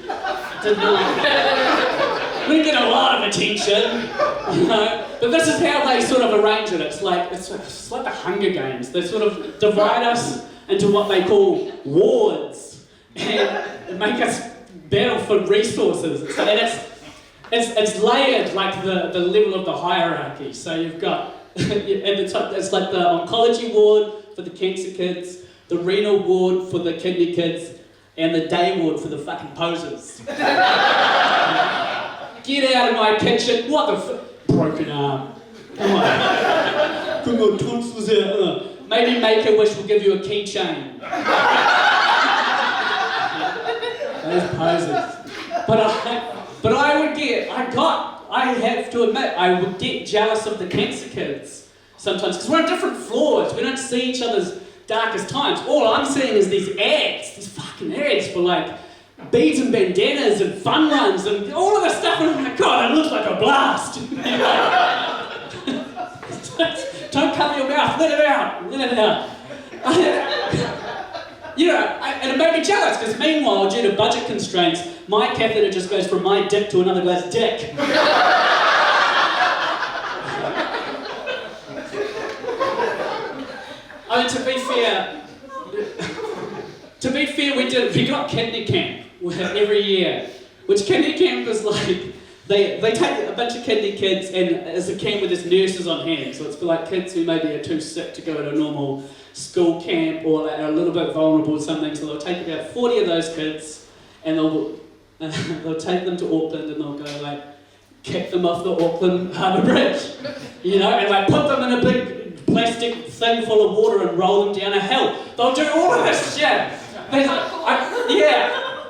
[SPEAKER 2] we didn't get a lot of attention, you know. But this is how they sort of arrange it. It's like the Hunger Games. They sort of divide us into what they call wards and make us battle for resources. And it's layered like the level of the hierarchy. So you've got at the top, it's like the oncology ward for the cancer kids, the renal ward for the kidney kids, and the day ward for the fucking posers. Get out of my kitchen. What the broken arm. Come on. Bring your tonsils out. Maybe Make-A-Wish will give you a keychain. Those posers. But I have to admit, I would get jealous of the cancer kids sometimes, because we're on different floors. We don't see each other's darkest times. All I'm seeing is these fucking ads for like beads and bandanas and fun runs and all of this stuff, and I'm like, God, it looks like a blast. Don't cover your mouth, let it out. And it made me jealous, because meanwhile, due to budget constraints, my catheter just goes from my dick to another guy's dick. I mean, to be fair, we got kidney camp every year, which kidney camp is like, they take a bunch of kidney kids, and it's a camp with there's nurses on hand, so it's for like kids who maybe are too sick to go to a normal school camp, or like are a little bit vulnerable or something, so they'll take about 40 of those kids, and they'll take them to Auckland, and they'll go like, kick them off the Auckland Harbour Bridge, you know, and like put them in a big plastic thing full of water and roll them down a hill. They'll do all of this shit.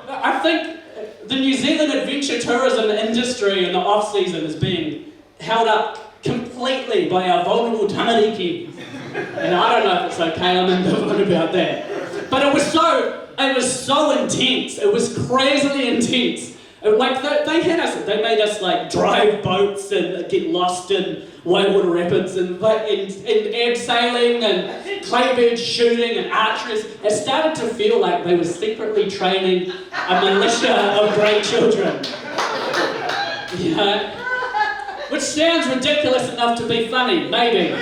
[SPEAKER 2] I think the New Zealand adventure tourism industry in the off-season is being held up completely by our vulnerable tamariki. And I don't know if it's okay, I'm ambivalent about that. But it was so intense. It was crazily intense. Like they made us like drive boats and get lost in whitewater rapids and abseiling and claybird shooting and archery. It started to feel like they were secretly training a militia of great children. You know? Which sounds ridiculous enough to be funny, maybe.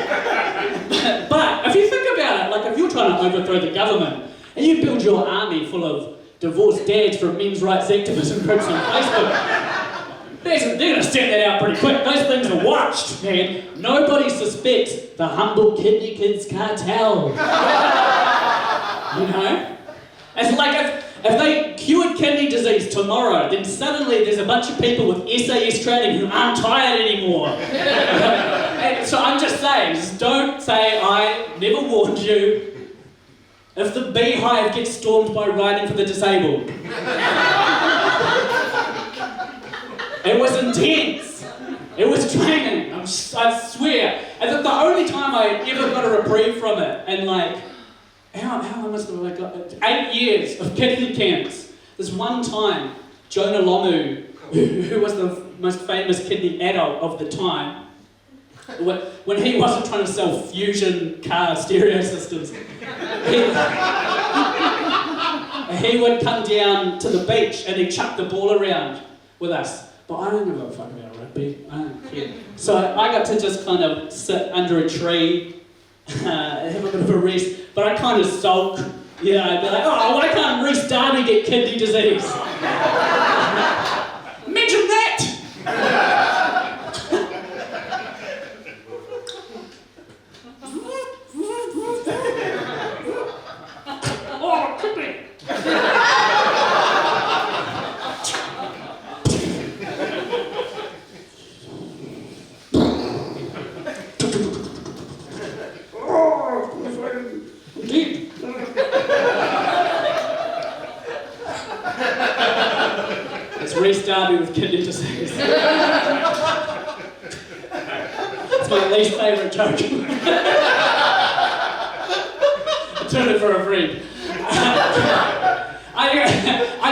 [SPEAKER 2] But if you think about it, like if you're trying to overthrow the government and you build your army full of divorced dads from men's rights activism groups on Facebook, they're going to stamp that out pretty quick. Those things are watched, man. Nobody suspects the humble kidney kids cartel. You know? It's like if they cured kidney disease tomorrow, then suddenly there's a bunch of people with SAS training who aren't tired anymore. And so I'm just saying, just don't say I never warned you. If the beehive gets stormed by Riding for the Disabled. It was intense. It was training. I swear. And the only time I ever got a reprieve from it, and like, how must have I got 8 years of kidney camps. This one time, Jonah Lomu, who was the most famous kidney adult of the time, when he wasn't trying to sell fusion car stereo systems, he would come down to the beach and he'd chuck the ball around with us. But I don't give a fuck about rugby. I don't care. So I got to just kind of sit under a tree, have a bit of a rest. But I kind of sulk. You know, I'd be like, oh, why can't Reece Darby get kidney disease? Mention that! Oh, kidney! It's Reece Darby with kidney disease. It's my least favourite joke. I turned it for a friend. I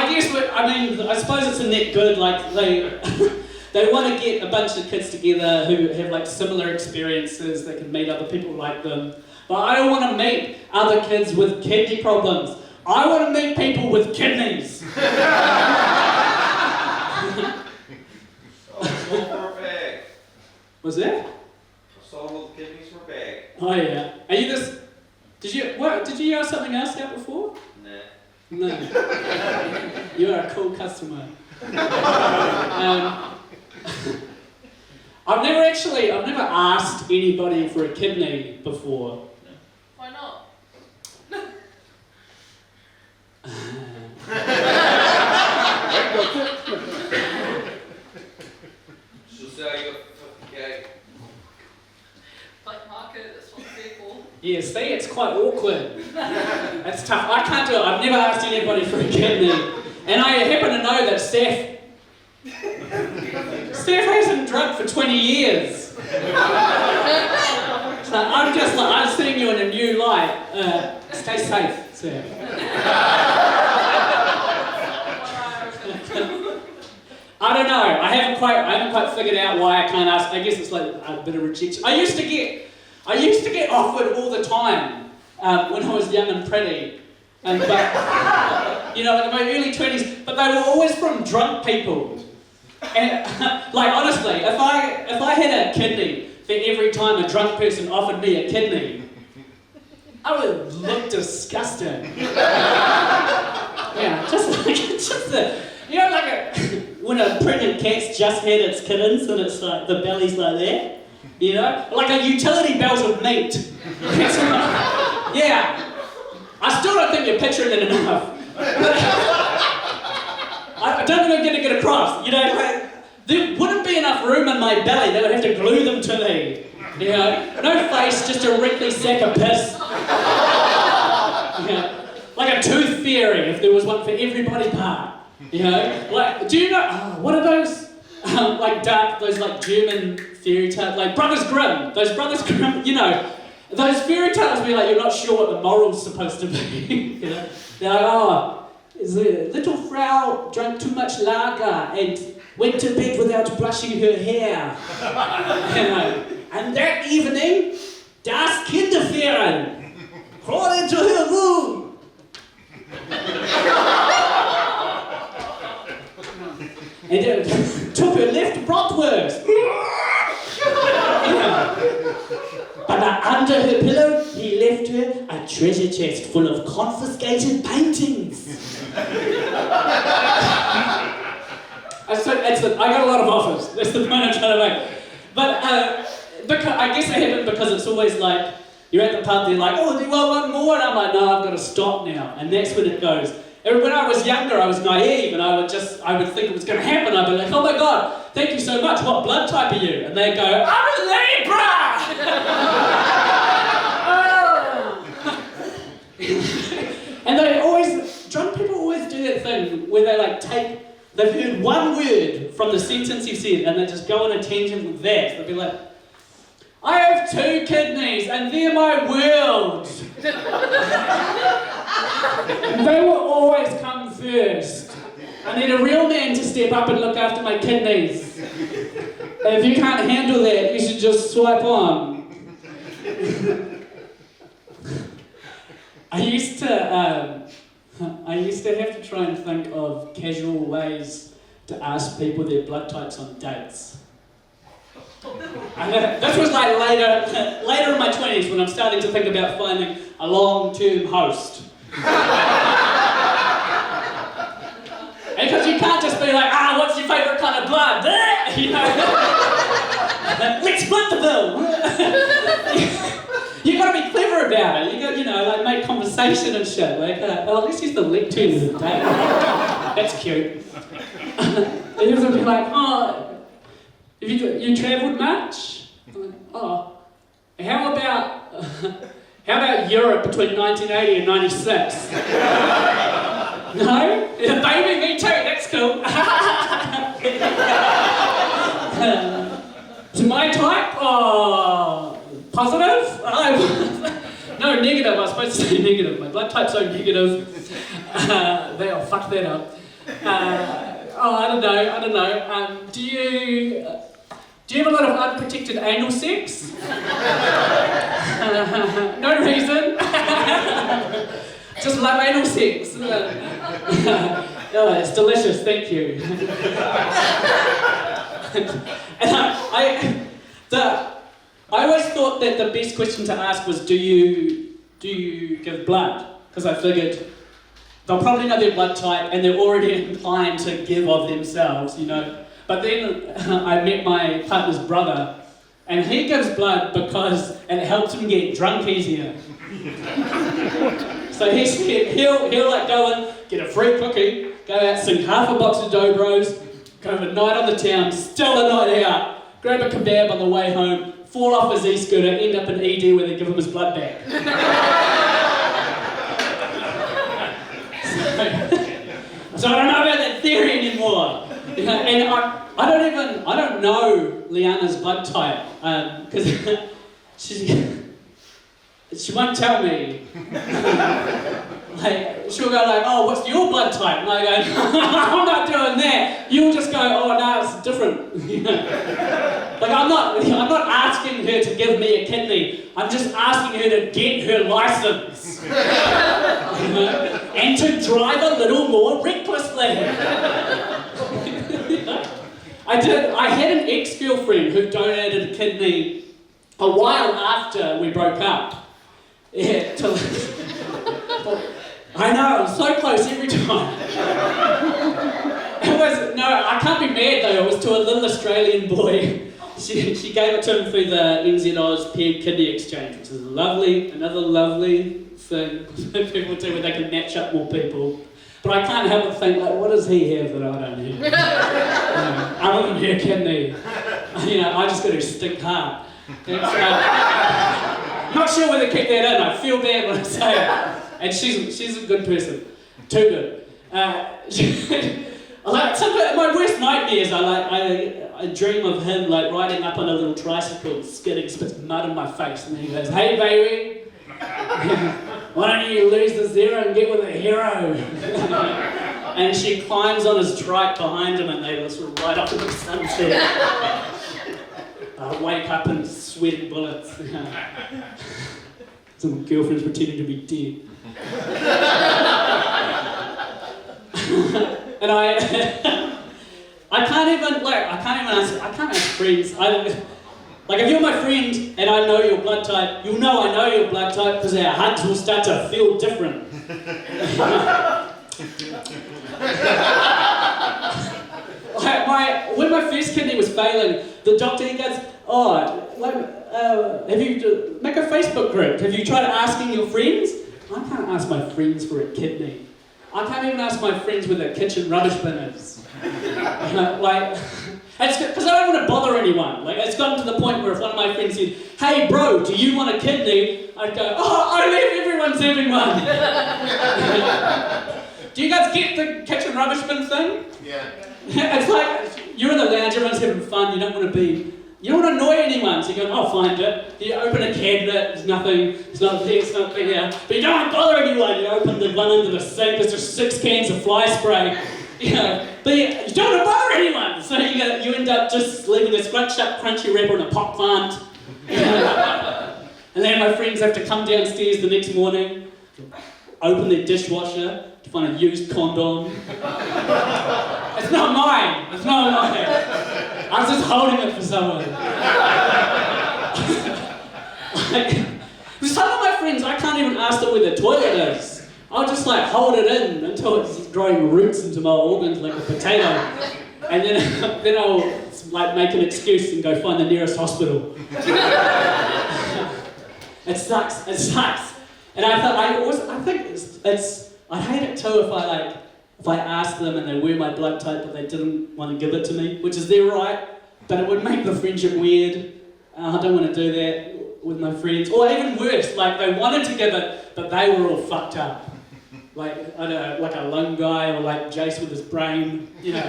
[SPEAKER 2] guess, I suppose it's a net good, like, they want to get a bunch of kids together who have, like, similar experiences, that can meet other people like them. But I don't want to meet other kids with kidney problems. I want to meet people with kidneys.
[SPEAKER 3] Sold for a bag.
[SPEAKER 2] Was that?
[SPEAKER 3] I sold all the kidneys for a bag.
[SPEAKER 2] Oh yeah. Are you this? Did you have something else out before?
[SPEAKER 3] Nah.
[SPEAKER 2] No. You are a cool customer. I've never asked anybody for a kidney before.
[SPEAKER 5] Why not?
[SPEAKER 4] She'll sell you a 50K.
[SPEAKER 5] Black market, that's what they're for.
[SPEAKER 2] Yeah, see, it's quite awkward. That's tough. I can't do it. I've never asked anybody for a kidney. And I happen to know that Steph hasn't drunk for 20 years. So I'm just like, I'm seeing you in a new light. Stay safe, Steph. I don't know. I haven't quite figured out why I can't ask. I guess it's like a bit of rejection. I used to get offered all the time when I was young and pretty, but you know, in my early 20s. But they were always from drunk people. And like honestly, if I had a kidney for every time a drunk person offered me a kidney, I would look disgusting. Yeah, just the. You know, like when a pregnant cat's just had its kittens and it's like the belly's like that, you know, like a utility belt of meat. Yeah, I still don't think you're picturing it enough. I don't think I'm going to get across. You know, like, there wouldn't be enough room in my belly. They would have to glue them to me. You know, no face, just a wrinkly sack of piss. You know, like a tooth fairy if there was one for every body part. You know, like, do you know, what are those, those German fairy tales, like Brothers Grimm, you know, those fairy tales where like, you're not sure what the moral's supposed to be, you know, they're like, the little Frau drank too much lager and went to bed without brushing her hair, you know, and that evening, das Kinderferien crawled into her room. And took her left bratwurst. Yeah. But under her pillow, he left her a treasure chest full of confiscated paintings. I got a lot of offers. That's the point I'm trying to make. But because, I guess it happened because it's always like, you're at the pub, they're like, oh, do you want one more? And I'm like, no, I've got to stop now. And that's when it goes. And when I was younger, I was naive, and I would think it was going to happen. I'd be like, oh my God, thank you so much. What blood type are you? And they'd go, I'm a Libra! And drunk people always do that thing where they like they've heard one word from the sentence you said, and they just go on a tangent with that. They'll be like, I have 2 kidneys and they're my world. They will always come first. I need a real man to step up and look after my kidneys. And if you can't handle that, you should just swipe on. I used to have to try and think of casual ways to ask people their blood types on dates. This was like later in my 20s when I'm starting to think about finding a long-term host. Because you can't just be like, what's your favourite kind of blood? You know? Let's split the bill. You got to be clever about it. You got, like make conversation and shit. Like, let's use the lectern of the day. That's cute. And you're gonna be like, have you travelled much? How about Europe between 1980 and 96? No? Baby, me too, that's cool. To my type? Positive? No, negative. I was supposed to say negative. My blood type's so negative. They'll fuck that up. I don't know. Do you have a lot of unprotected anal sex? No reason. Just love anal sex. It's delicious, thank you. And I always thought that the best question to ask was, do you give blood? Because I figured they'll probably know their blood type and they're already inclined to give of themselves, But then I met my partner's brother, and he gives blood because it helps him get drunk easier. So he'll like go in, get a free cookie, go out, sing half a box of Dobros, go have a night on the town, still a night out, grab a kebab on the way home, fall off his e-scooter, end up in ED where they give him his blood back. So I don't know about that theory anymore. And I don't know Liana's blood type, because she won't tell me. Like, she'll go like, what's your blood type? And I go, I'm not doing that. You'll just go, no, it's different. Like, I'm not asking her to give me a kidney. I'm just asking her to get her license. And to drive a little more recklessly. I had an ex-girlfriend who donated a kidney a while after we broke up. Yeah, I know, I was so close every time. I can't be mad though, it was to a little Australian boy. She gave it to him through the NZ Oz paired kidney exchange, which is another lovely thing people do where they can match up more people. But I can't help but think, like, what does he have that I don't have? Other than her kidney. I just got to stick hard. Not sure whether to keep that in. I feel bad when I say it. And she's a good person. Too good. My worst nightmares, I dream of him like riding up on a little tricycle, skidding, spits mud in my face, and then he goes, "Hey baby, why don't you lose the zero and get with a hero?" And she climbs on his trike behind him, and they sort of ride up to the sunset. I wake up and sweating bullets. Some girlfriend's pretending to be dead. And I can't even ask friends. If you're my friend and I know your blood type, you'll know I know your blood type because our hugs will start to feel different. When my first kidney was failing, the doctor, he goes, have you make a Facebook group? Have you tried asking your friends? I can't ask my friends for a kidney. I can't even ask my friends where the kitchen rubbish bin is. It's because I don't want to bother anyone. It's gotten to the point where if one of my friends said, "Hey bro, do you want a kidney?" I'd go, everyone's having one. Do you guys get the kitchen rubbish bin thing?
[SPEAKER 4] Yeah.
[SPEAKER 2] It's like, you're in the lounge, everyone's having fun, you don't want to be You don't want to annoy anyone, so you go, I'll find it. You open a cabinet, there's nothing, it's not there, it's not there. But you don't want to bother anyone. You open the one under the sink, there's just 6 cans of fly spray. You know, but you don't want to bother anyone. So you end up just leaving a scrunched up crunchy wrapper in a pot plant. You know? And then my friends have to come downstairs the next morning, open their dishwasher to find a used condom. It's not mine. It's not mine. I was just holding it for someone. Some of my friends, I can't even ask them where the toilet is. I'll just like hold it in until it's growing roots into my organs like a potato. And then I'll like make an excuse and go find the nearest hospital. It sucks. And I think I'd hate it too if I asked them and they were my blood type but they didn't want to give it to me, which is their right, but it would make the friendship weird. I don't want to do that with my friends. Or even worse, like they wanted to give it, but they were all fucked up. Like, I don't know, like a lung guy or like Jase with his brain, you know.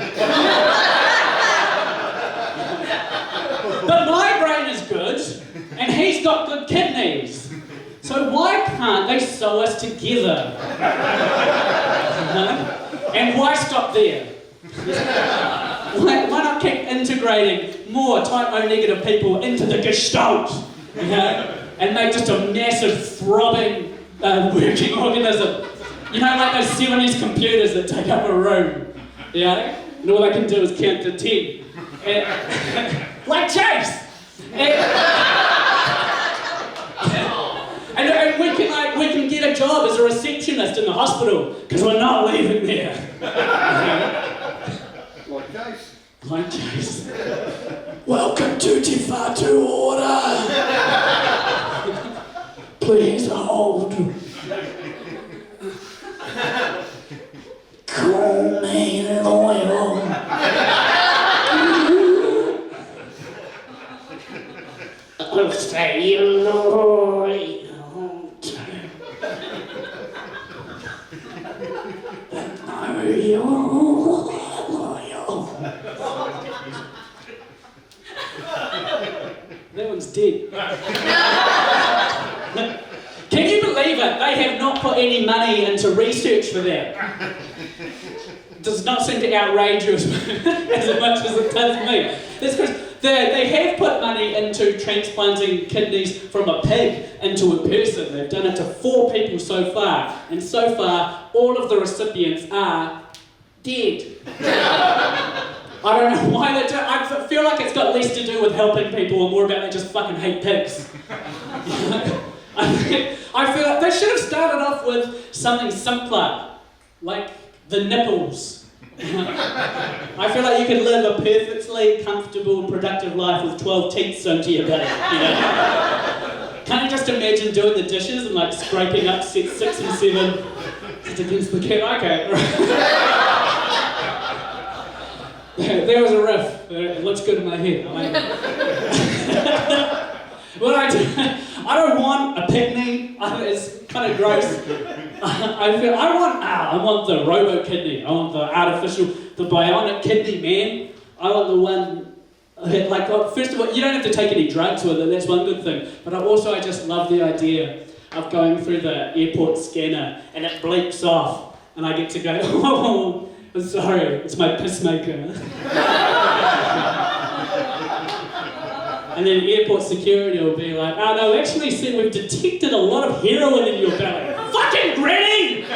[SPEAKER 2] But my brain is good, and he's got good kidneys. So why can't they sew us together? And why stop there? Why not keep integrating more type O negative people into the gestalt, you know, and make just a massive throbbing working organism? You know, like those 70s computers that take up a room, you know? And all they can do is count to 10. Like Jase! And we can get a job as a receptionist in the hospital, because we're not leaving there.
[SPEAKER 1] Like Jase.
[SPEAKER 2] Like Jase. Welcome to Te Whatu Order! Please hold. Call me loyal. I'll stay loyal. Are you loyal? That one's dead. Can you believe it? They have not put any money into research for that. It does not seem to outrage you as much as it does me. That's because they have put money into transplanting kidneys from a pig into a person. They've done it to 4 people so far. And so far, all of the recipients are dead. I don't know why they do it. I feel like it's got less to do with helping people and more about they just fucking hate pigs. I feel like they should have started off with something simpler, like the nipples. I feel like you can live a perfectly comfortable and productive life with 12 teeth sewn to your belly, you know? Can't you just imagine doing the dishes and like scraping up sets 6 and 7 just against the cat? Okay. There was a riff. It looks good in my head. I like it. Well, I don't want a picnic. It's kind of gross. I want the robo kidney. I want the artificial, the bionic kidney, man. I want the one, like, first of all, you don't have to take any drugs with it. That's one good thing. But I just love the idea of going through the airport scanner and it bleeps off, and I get to go, oh, sorry, it's my pissmaker. And then airport security will be like, oh no, actually said we've detected a lot of heroin in your belly. Fucking granny!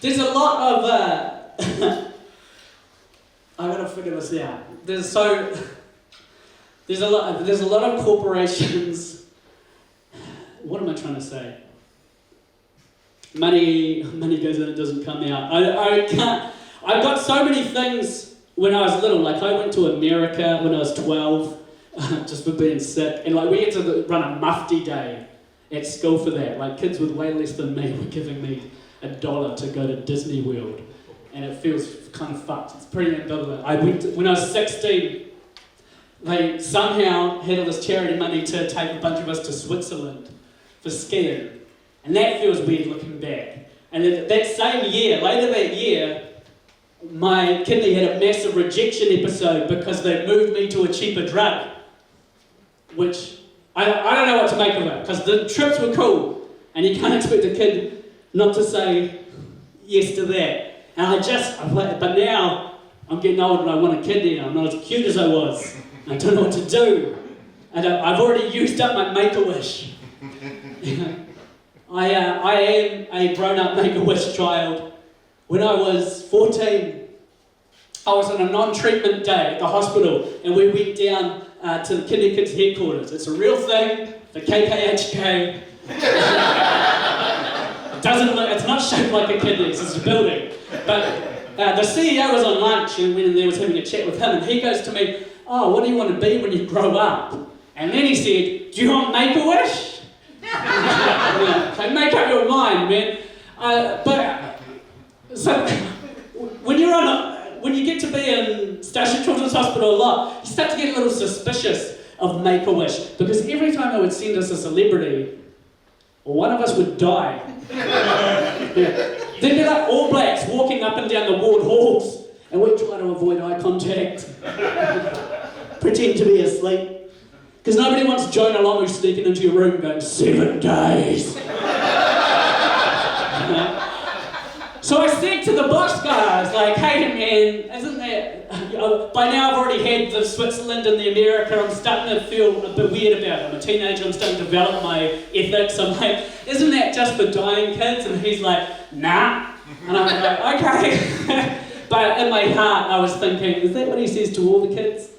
[SPEAKER 2] There's a lot of, I gotta figure this out. There's a lot of corporations. What am I trying to say? Money goes in, it doesn't come out. I got so many things when I was little. Like I went to America when I was 12, just for being sick. And like we had to run a mufti day at school for that. Like kids with way less than me were giving me $1 to go to Disney World. And it feels kind of fucked. It's pretty ambivalent. When I was 16, they somehow had all this charity money to take a bunch of us to Switzerland for skiing. And that feels weird looking back. And then that same year, later that year, my kidney had a massive rejection episode because they moved me to a cheaper drug, which I don't know what to make of it, because the trips were cool, and you can't expect a kid not to say yes to that. And but now I'm getting old and I want a kidney, and I'm not as cute as I was. I don't know what to do. And I've already used up my Make-A-Wish. I am a grown-up Make-A-Wish child. When I was 14, I was on a non-treatment day at the hospital, and we went down to the Kidney Kids headquarters. It's a real thing, the KKHK. It's not shaped like a kidney, it's a building. But the CEO was on lunch, and when they was having a chat with him, and he goes to me, "Oh, what do you want to be when you grow up?" And then he said, "Do you want Make-A-Wish?" So make up your mind, man. So when you get to be in Station Children's Hospital a lot, you start to get a little suspicious of Make-A-Wish, because every time they would send us a celebrity, one of us would die. There'd be like All Blacks walking up and down the ward halls, and we'd try to avoid eye contact, pretend to be asleep. Because nobody wants Jonah Lomu sneaking into your room going, 7 days. So I said to the boss guys, like, "Hey man, isn't that, by now I've already had the Switzerland and the America, I'm starting to feel a bit weird about it. I'm a teenager, I'm starting to develop my ethics. I'm like, isn't that just for dying kids?" And he's like, "Nah." And I'm like, "Okay." But in my heart, I was thinking, is that what he says to all the kids?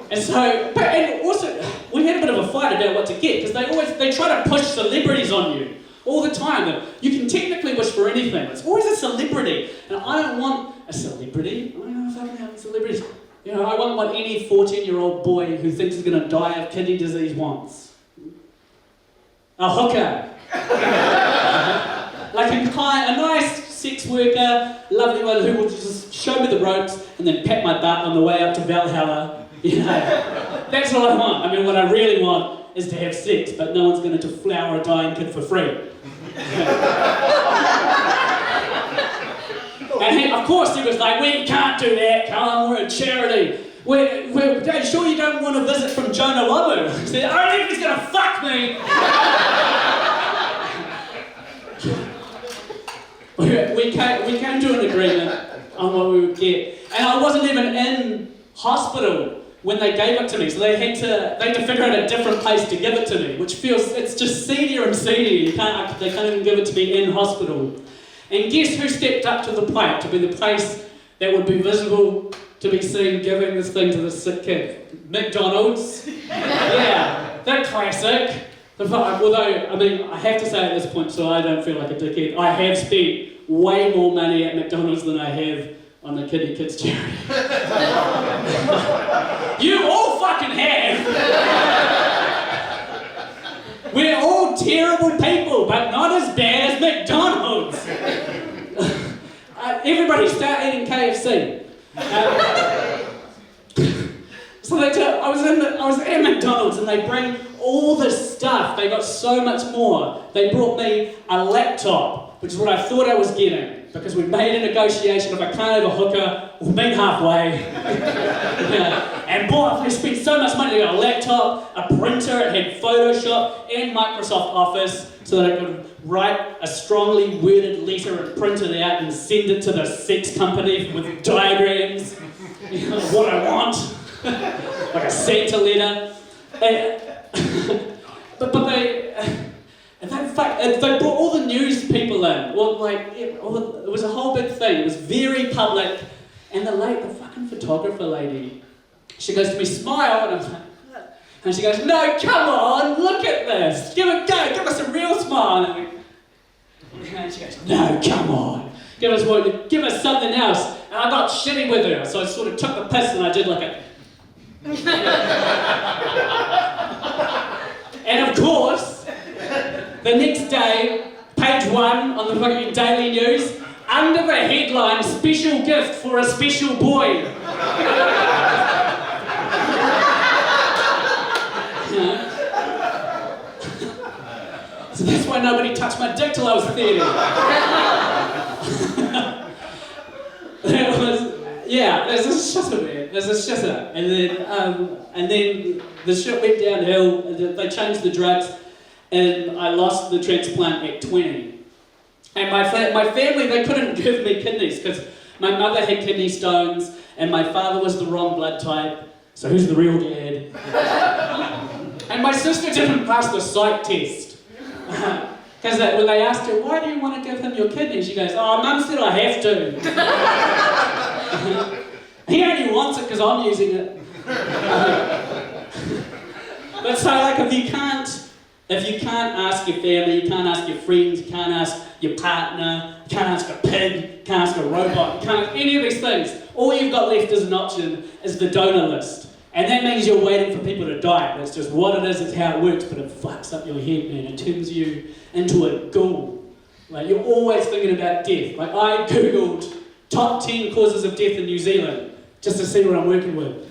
[SPEAKER 2] And so, and also, we had a bit of a fight about what to get, because they try to push celebrities on you all the time. That you can technically wish for anything. It's always a celebrity. And I don't want a celebrity. I don't know if I can have celebrities. You know, I want what any 14-year-old boy who thinks he's going to die of kidney disease wants. A hooker. Like a nice sex worker, lovely one who will just show me the ropes and then pat my butt on the way up to Valhalla. You know, that's what I want. I mean, what I really want is to have sex, but no one's going to flower a dying kid for free. And of course he was like, "We can't do that, Callum, we're a charity. We're sure you don't want a visit from Jonah Lomu?" He said, "I don't think he's going to fuck me." We came to an agreement on what we would get. And I wasn't even in hospital when they gave it to me, so they had to figure out a different place to give it to me, which feels, it's just seedier and seedier. They can't even give it to me in hospital. And guess who stepped up to the plate to be the place that would be visible to be seen giving this thing to the sick kid? McDonald's. Yeah, that classic. Although, I mean, I have to say at this point, so I don't feel like a dickhead, I have spent way more money at McDonald's than I have on the Kidney Kids charity. You all fucking have! We're all terrible people, but not as bad as McDonald's. Everybody start eating KFC. So I was at McDonald's, and they bring all this stuff. They got so much more. They brought me a laptop, which is what I thought I was getting, because we made a negotiation. If I can't have a hooker, we'll meet halfway. And they spent so much money. They got a laptop, a printer, it had Photoshop and Microsoft Office, so that I could write a strongly worded letter and print it out and send it to the sex company with diagrams, what I want, like a Santa letter. But they brought all the news people in. Well, it was a whole big thing. It was very public. And the fucking photographer lady, she goes to me, "Smile," and I'm like, "What?" And she goes, "No, come on, look at this. Give us a real smile." And she goes, "No, come on. Give us something else." And I got shitty with her, so I sort of took the piss and I did like a... And of course, the next day, page 1 on the fucking Daily News, under the headline, "Special gift for a special boy." So that's why nobody touch my dick till I was 30. It was, yeah, it was a shitter, man. It was a shitter. And then the shit went downhill. They changed the drugs, and I lost the transplant at 20. And my family, they couldn't give me kidneys because my mother had kidney stones, and my father was the wrong blood type. So who's the real dad? And my sister didn't pass the psych test. Because when they asked her, why do you want to give him your kidneys? She goes, oh, Mum said I have to. He only wants it because I'm using it. But so, like, if you can't ask your family, you can't ask your friends, you can't ask your partner, you can't ask a pig, you can't ask a robot, you can't ask any of these things, all you've got left as an option is the donor list. And that means you're waiting for people to die. That's just what it is, it's how it works, but it fucks up your head, man. It turns you into a ghoul. Like, you're always thinking about death. Like, I googled top 10 causes of death in New Zealand just to see what I'm working with.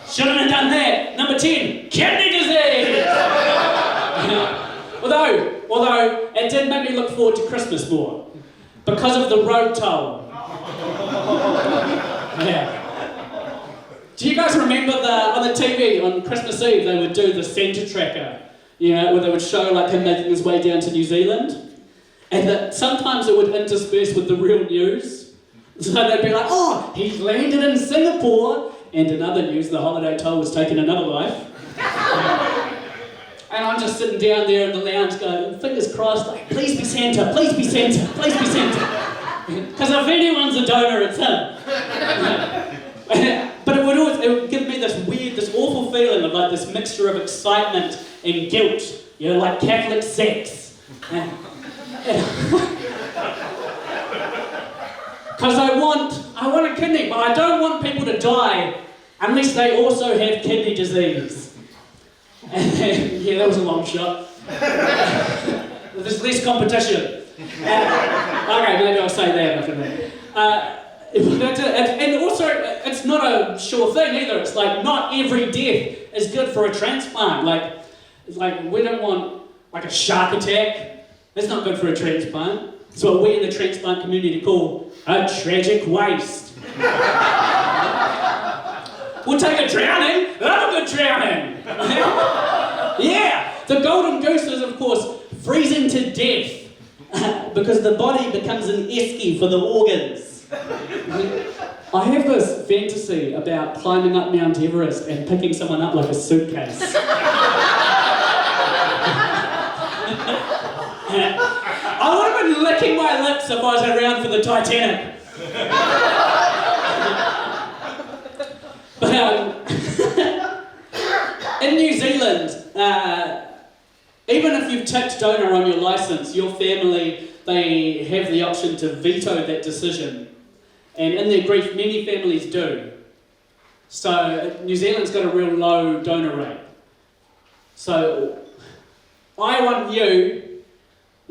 [SPEAKER 2] Shouldn't have done that. Number 10, kidney disease! Although it did make me look forward to Christmas more because of the road toll. Yeah. Do you guys remember on the TV on Christmas Eve they would do the Santa tracker, where they would show like him making his way down to New Zealand, and that sometimes it would intersperse with the real news. So they'd be like, oh, he's landed in Singapore, and in other news the holiday toll was taking another life. And I'm just sitting down there in the lounge going, fingers crossed, like, please be Santa, please be Santa, please be Santa. Because if anyone's a donor, it's him. But it would give me this awful feeling of like this mixture of excitement and guilt, like Catholic sex. Because I want a kidney, but I don't want people to die unless they also have kidney disease. Yeah, that was a long shot. There's less competition. Okay, maybe I'll say that after that. And also, it's not a sure thing either. It's like not every death is good for a transplant. It's like we don't want like a shark attack. That's not good for a transplant. It's what we in the transplant community call a tragic waste. We'll take a drowning. Love a good drowning. Yeah, the golden goose is of course freezing to death because the body becomes an esky for the organs. I have this fantasy about climbing up Mount Everest and picking someone up like a suitcase. I would have been licking my lips if I was around for the Titanic. But in New Zealand, even if you've ticked donor on your license, your family, they have the option to veto that decision. And in their grief, many families do. So New Zealand's got a real low donor rate. So I want you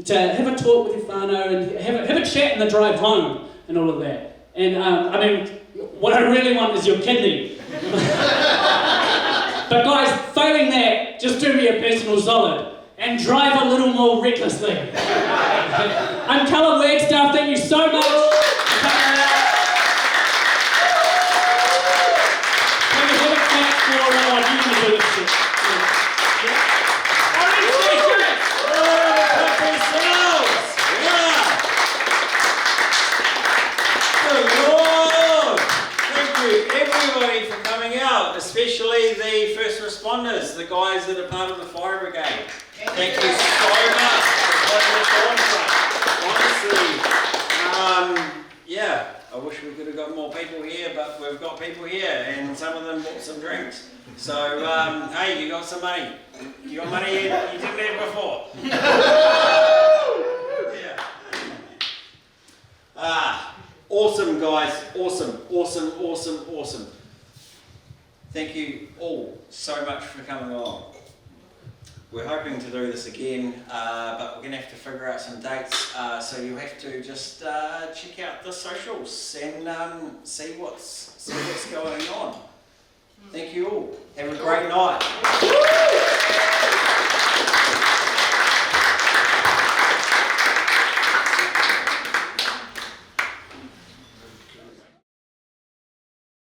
[SPEAKER 2] to have a talk with your whānau and have a chat in the drive home and all of that. And what I really want is your kidney. But guys, failing that, just do me a personal solid and drive a little more recklessly. I'm Callum Wagstaff, thank you so much for coming out.
[SPEAKER 3] Especially the first responders, the guys that are part of the fire brigade. Thank you so much for putting this on. Honestly, yeah, I wish we could have got more people here, but we've got people here, and some of them bought some drinks. So, hey, you got some money? You got money here you didn't have before? Yeah. Awesome, guys. Awesome. Thank you all so much for coming along. We're hoping to do this again, but we're going to have to figure out some dates, so you'll have to just check out the socials and see what's going on. Thank you all. Have a great night.